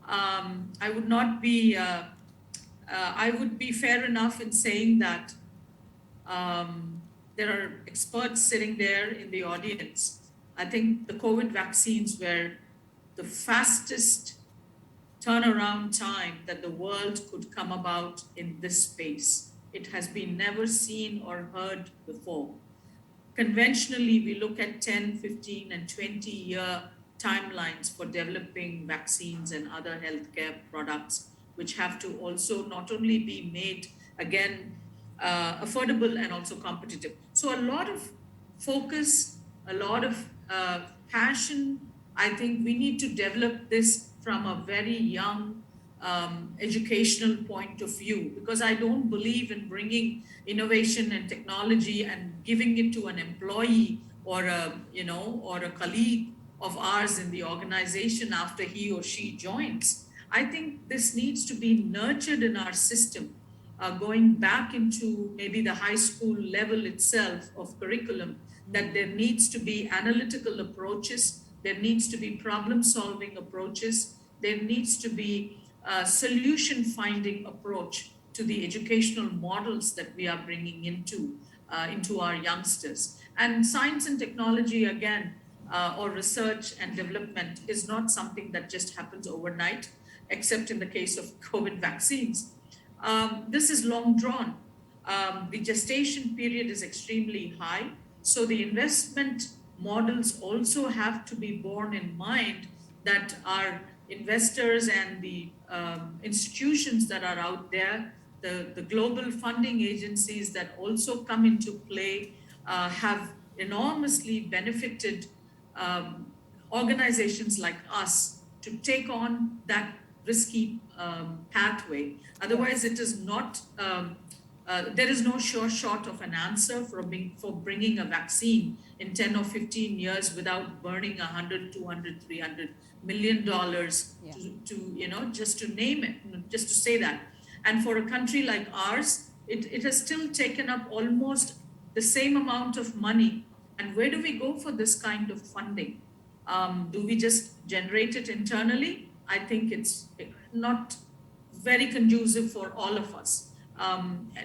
I would not be, I would be fair enough in saying that there are experts sitting there in the audience. I think the COVID vaccines were the fastest turnaround time that the world could come about in this space. It has been never seen or heard before. Conventionally, we look at 10, 15, and 20-year timelines for developing vaccines and other healthcare products, which have to also not only be made, again, affordable and also competitive. So a lot of focus, a lot of passion. I think we need to develop this from a very young educational point of view, because I don't believe in bringing innovation and technology and giving it to an employee or a colleague of ours in the organization after he or she joins. I think this needs to be nurtured in our system, going back into maybe the high school level itself of curriculum, that there needs to be analytical approaches, there needs to be problem-solving approaches, there needs to be a solution-finding approach to the educational models that we are bringing into our youngsters. And science and technology, again, or research and development is not something that just happens overnight, except in the case of COVID vaccines. This is long drawn. The gestation period is extremely high. So the investment models also have to be borne in mind, that our investors and the institutions that are out there, the global funding agencies that also come into play, have enormously benefited organizations like us to take on that risky pathway. Otherwise, it is not, there is no sure shot of an answer for bringing a vaccine in 10 or 15 years without burning $100, $200, $300 million to just to name it, just to say that. And for a country like ours, it has still taken up almost the same amount of money. And where do we go for this kind of funding? Do we just generate it internally? I think it's not very conducive for all of us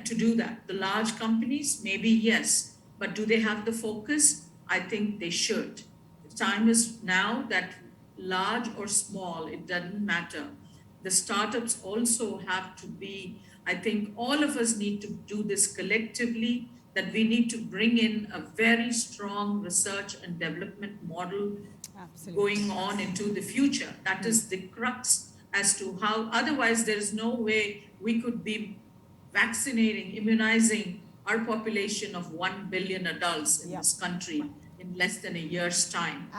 to do that. The large companies, maybe yes, but do they have the focus? I think they should. time is now that large or small, it doesn't matter. The startups also have to be, I think all of us need to do this collectively, that we need to bring in a very strong research and development model going on into the future. That is the crux as to how, otherwise there is no way we could be vaccinating, immunizing our population of 1 billion adults in this country in less than a year's time.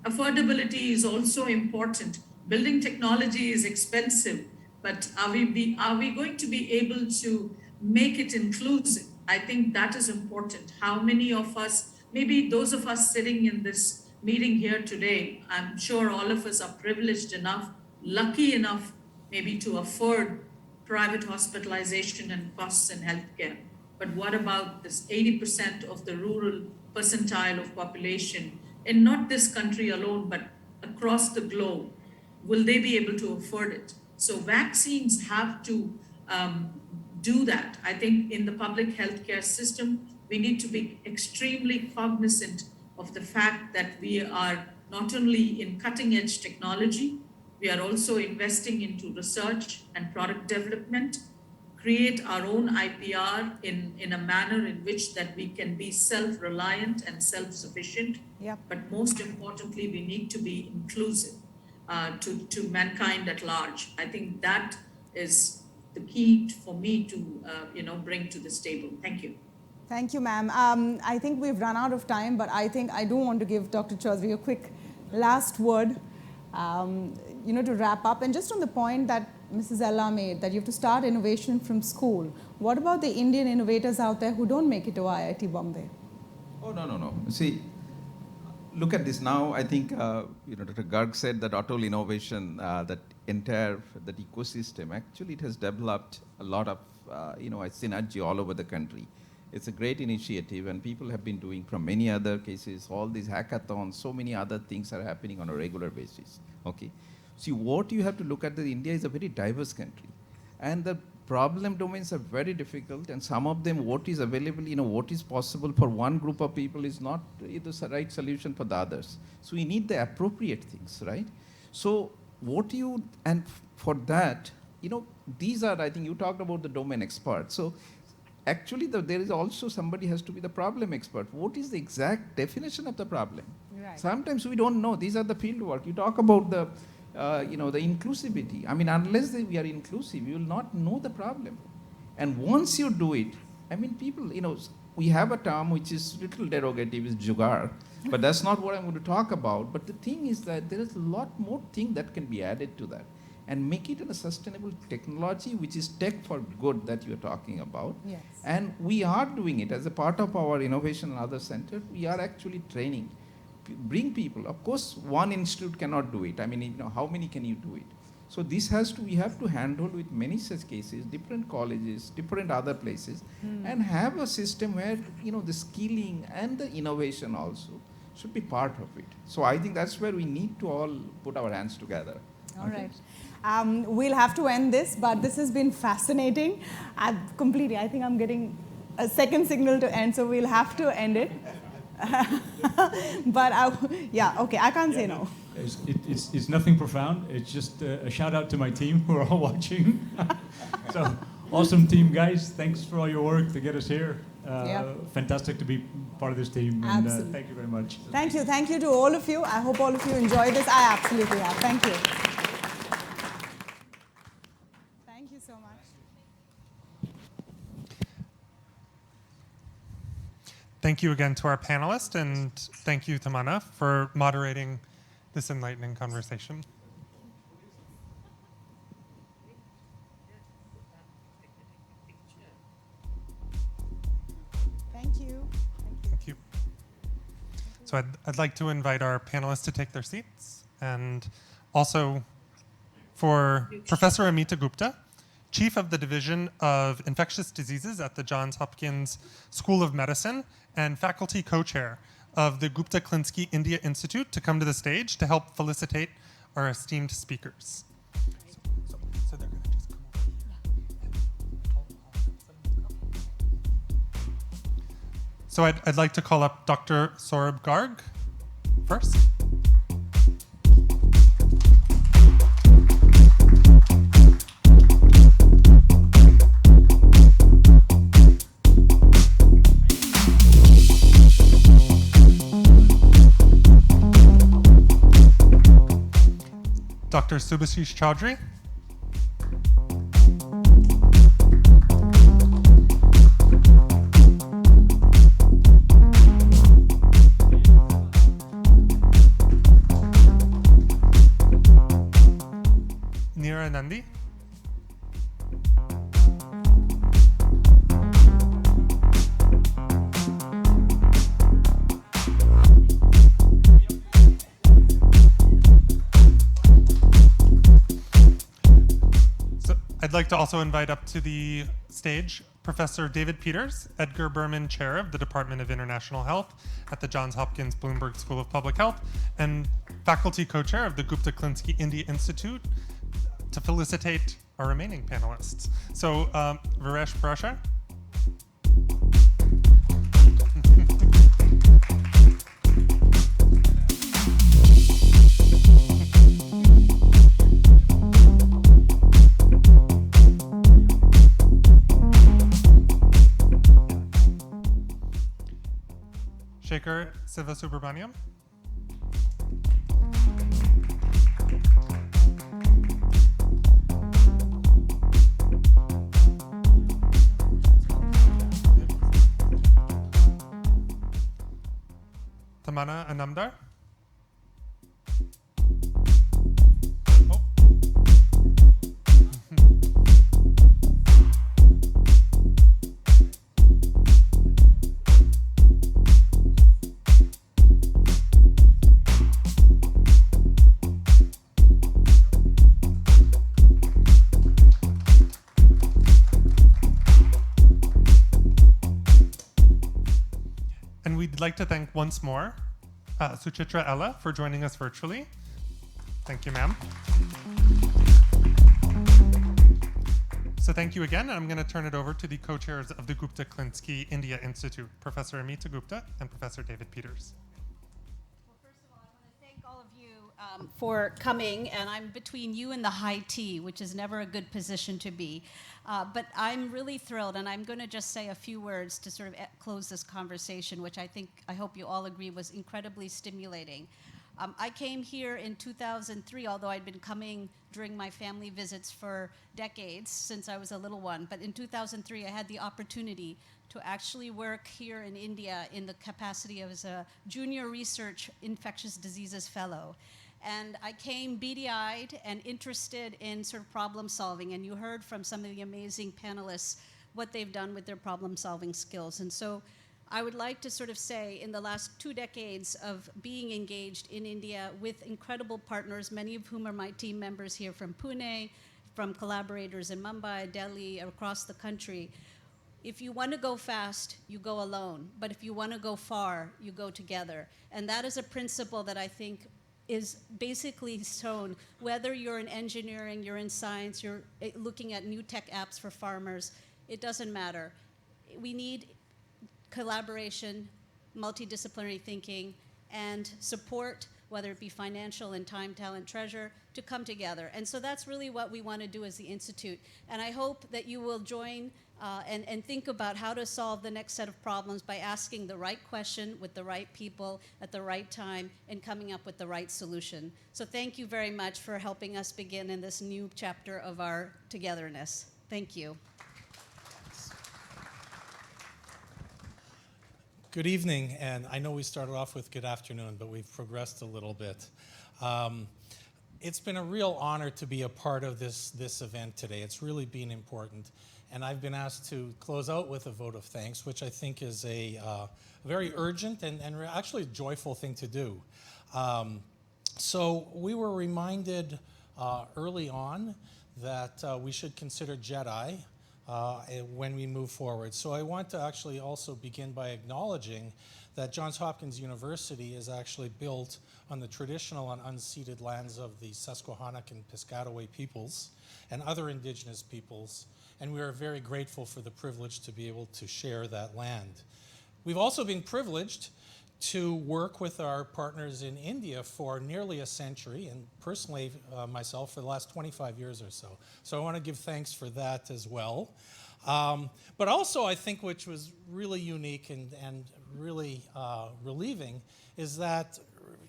Affordability is also important. Building technology is expensive, but are we going to be able to make it inclusive? I think that is important. How many of us, maybe those of us sitting in this meeting here today, I'm sure all of us are privileged enough, lucky enough, maybe to afford private hospitalization and costs in healthcare. But what about this 80% of the rural percentile of population, and not this country alone, but across the globe? Will they be able to afford it? So vaccines have to do that. I think in the public healthcare system, we need to be extremely cognizant of the fact that we are not only in cutting edge technology, we are also investing into research and product development, create our own IPR in a manner in which that we can be self-reliant and self-sufficient. But most importantly, we need to be inclusive to mankind at large. I think that is the key for me to bring to this table. Thank you. Thank you, ma'am. I think we've run out of time, but I think I do want to give Dr. Chaudhuri a quick last word, to wrap up. And just on the point that Mrs. Ella made, that you have to start innovation from school. What about the Indian innovators out there who don't make it to IIT Bombay? Oh, no. See, look at this now. I think, Dr. Garg said that not only innovation, that ecosystem, actually it has developed a lot of, a synergy all over the country. It's a great initiative, and people have been doing from many other cases, all these hackathons, so many other things are happening on a regular basis, okay? See, what you have to look at, India is a very diverse country, and the problem domains are very difficult, and some of them, what is available, what is possible for one group of people is not the right solution for the others. So we need the appropriate things, right? So and for that, these are, I think you talked about the domain experts. So actually, there is also somebody has to be the problem expert. What is the exact definition of the problem? Right. Sometimes we don't know. These are the field work. You talk about the inclusivity. I mean, unless we are inclusive, you will not know the problem. And once you do it, people, we have a term which is little derogative, is jugaad, but that's not what I'm going to talk about. But the thing is that there is a lot more thing that can be added to that and make it a sustainable technology, which is tech for good that you're talking about. Yes. And we are doing it as a part of our innovation and other center. We are actually training, bring people. Of course, one institute cannot do it. How many can you do it? So this we have to handle with many such cases, different colleges, different other places, and have a system where, the skilling and the innovation also should be part of it. So I think that's where we need to all put our hands together. All right. We'll have to end this, but this has been fascinating. I think I'm getting a second signal to end, so we'll have to end it. But I can't say no. It's nothing profound. It's just a shout out to my team who are all watching. So awesome team, guys. Thanks for all your work to get us here. Fantastic to be part of this team. And thank you very much. Thank you. Thank you to all of you. I hope all of you enjoyed this. I absolutely have. Thank you. Thank you so much. Thank you again to our panelists, and thank you, Tamanna, for moderating this enlightening conversation. Thank you. Thank you. So I'd like to invite our panelists to take their seats, and also for Professor Amita Gupta, Chief of the Division of Infectious Diseases at the Johns Hopkins School of Medicine and faculty co-chair of the Gupta Klinsky India Institute, to come to the stage to help felicitate our esteemed speakers. So they're going to just come over. So I'd like to call up Dr. Saurabh Garg, first. Dr. Subhasis Chaudhuri. Neera Nundy. I'd like to also invite up to the stage Professor David Peters, Edgar Berman Chair of the Department of International Health at the Johns Hopkins Bloomberg School of Public Health, and Faculty Co-Chair of the Gupta Klinsky India Institute, to felicitate our remaining panelists. So, Viresh, Prashar. Shekar, Sivasubramanian. Tamanna, Inamdar. We'd like to thank once more Suchitra Ella for joining us virtually. Thank you, ma'am. So thank you again. I'm going to turn it over to the co-chairs of the Gupta Klinsky India Institute, Professor Amita Gupta and Professor David Peters. Well, first of all, I want to thank all of you for coming, and I'm between you and the high tea, which is never a good position to be. But I'm really thrilled, and I'm going to just say a few words to sort of close this conversation, which I hope you all agree was incredibly stimulating. I came here in 2003, although I'd been coming during my family visits for decades since I was a little one. But in 2003, I had the opportunity to actually work here in India in the capacity as a junior research infectious diseases fellow. And I came beady-eyed and interested in sort of problem solving. And you heard from some of the amazing panelists what they've done with their problem solving skills. And so I would like to sort of say in the last 2 decades of being engaged in India with incredible partners, many of whom are my team members here from Pune, from collaborators in Mumbai, Delhi, across the country. If you want to go fast, you go alone. But if you want to go far, you go together. And that is a principle that I think is basically shown, whether you're in engineering, you're in science, you're looking at new tech apps for farmers, it doesn't matter. We need collaboration, multidisciplinary thinking, and support, whether it be financial and time, talent, treasure, to come together. And so that's really what we want to do as the Institute. And I hope that you will join and think about how to solve the next set of problems by asking the right question with the right people at the right time and coming up with the right solution. So thank you very much for helping us begin in this new chapter of our togetherness. Thank you. Good evening, and I know we started off with good afternoon, but we've progressed a little bit. It's been a real honor to be a part of this event today. It's really been important. And I've been asked to close out with a vote of thanks, which I think is a very urgent and actually a joyful thing to do. So we were reminded early on that we should consider JEDI when we move forward. So I want to actually also begin by acknowledging that Johns Hopkins University is actually built on the traditional and unceded lands of the Susquehannock and Piscataway peoples and other indigenous peoples. And we are very grateful for the privilege to be able to share that land. We've also been privileged to work with our partners in India for nearly a century, and personally myself for the last 25 years or so. So I want to give thanks for that as well. But also I think which was really unique and really relieving is that,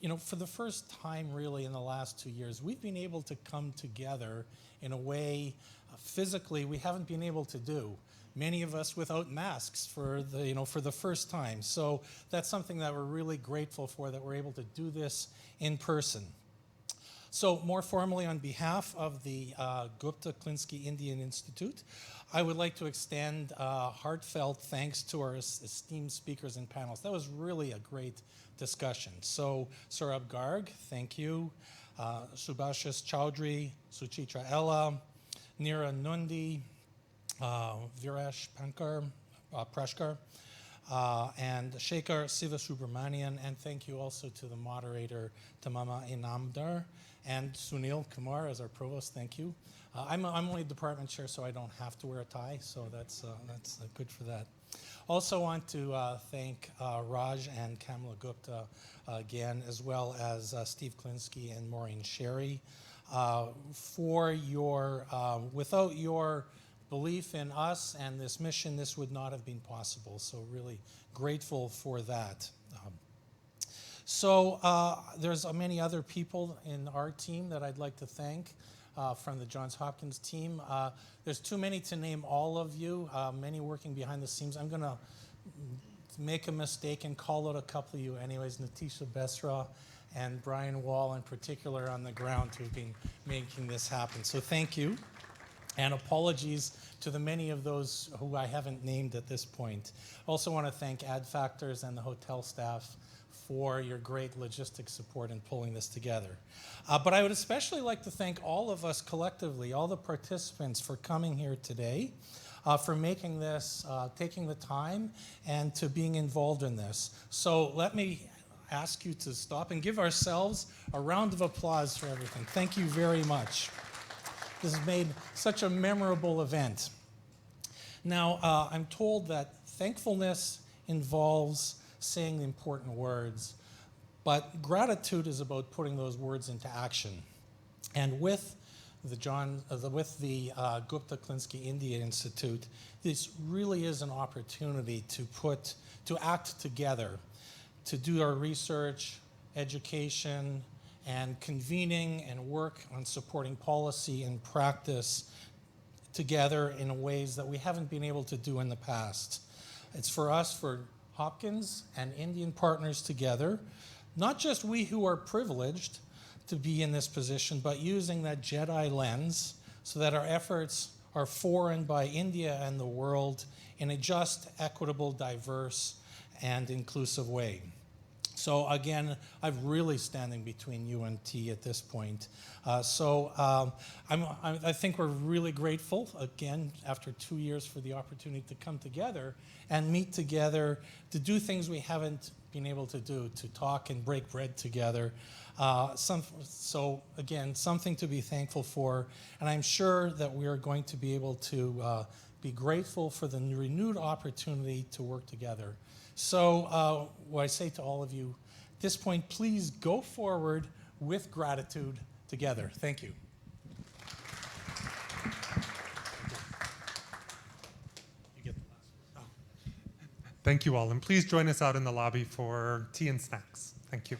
you know, for the first time really in the last 2 years, we've been able to come together in a way physically we haven't been able to do. Many of us without masks for the first time. So that's something that we're really grateful for, that we're able to do this in person. So more formally, on behalf of the Gupta Klinsky Indian Institute, I would like to extend heartfelt thanks to our esteemed speakers and panelists. That was really a great discussion. So Saurabh Garg, thank you. Subhasis Chaudhuri, Suchitra Ella, Neera Nundy, Viresh Prashar, and Shekar Sivasubramanian, and thank you also to the moderator Tamanna Inamdar, and Sunil Kumar as our provost, thank you. I'm only department chair, so I don't have to wear a tie, so that's good for that. Also want to thank Raj and Kamla Gupta again, as well as Steve Klinsky and Maureen Sherry for your, without your belief in us and this mission, this would not have been possible. So really grateful for that. There's many other people in our team that I'd like to thank from the Johns Hopkins team. There's too many to name all of you, many working behind the scenes. I'm gonna make a mistake and call out a couple of you anyways, Natisha Besra and Brian Wall in particular on the ground who've been making this happen. So thank you. And apologies to the many of those who I haven't named at this point. Also want to thank AdFactors and the hotel staff for your great logistic support in pulling this together. But I would especially like to thank all of us collectively, all the participants for coming here today, for making this, taking the time and to being involved in this. So let me ask you to stop and give ourselves a round of applause for everything. Thank you very much. This has made such a memorable event. Now, I'm told that thankfulness involves saying the important words, but gratitude is about putting those words into action. And with the Gupta Klinsky India Institute, this really is an opportunity to act together, to do our research, education, and convening and work on supporting policy and practice together in ways that we haven't been able to do in the past. It's for us, for Hopkins and Indian partners together, not just we who are privileged to be in this position, but using that JEDI lens so that our efforts are for and by India and the world in a just, equitable, diverse, and inclusive way. So again, I'm really standing between you and T at this point. I think we're really grateful, again, after 2 years for the opportunity to come together and meet together, to do things we haven't been able to do, to talk and break bread together. So again, something to be thankful for. And I'm sure that we are going to be able to be grateful for the renewed opportunity to work together. So what I say to all of you, at this point, please go forward with gratitude together. Thank you. Thank you all, and please join us out in the lobby for tea and snacks. Thank you.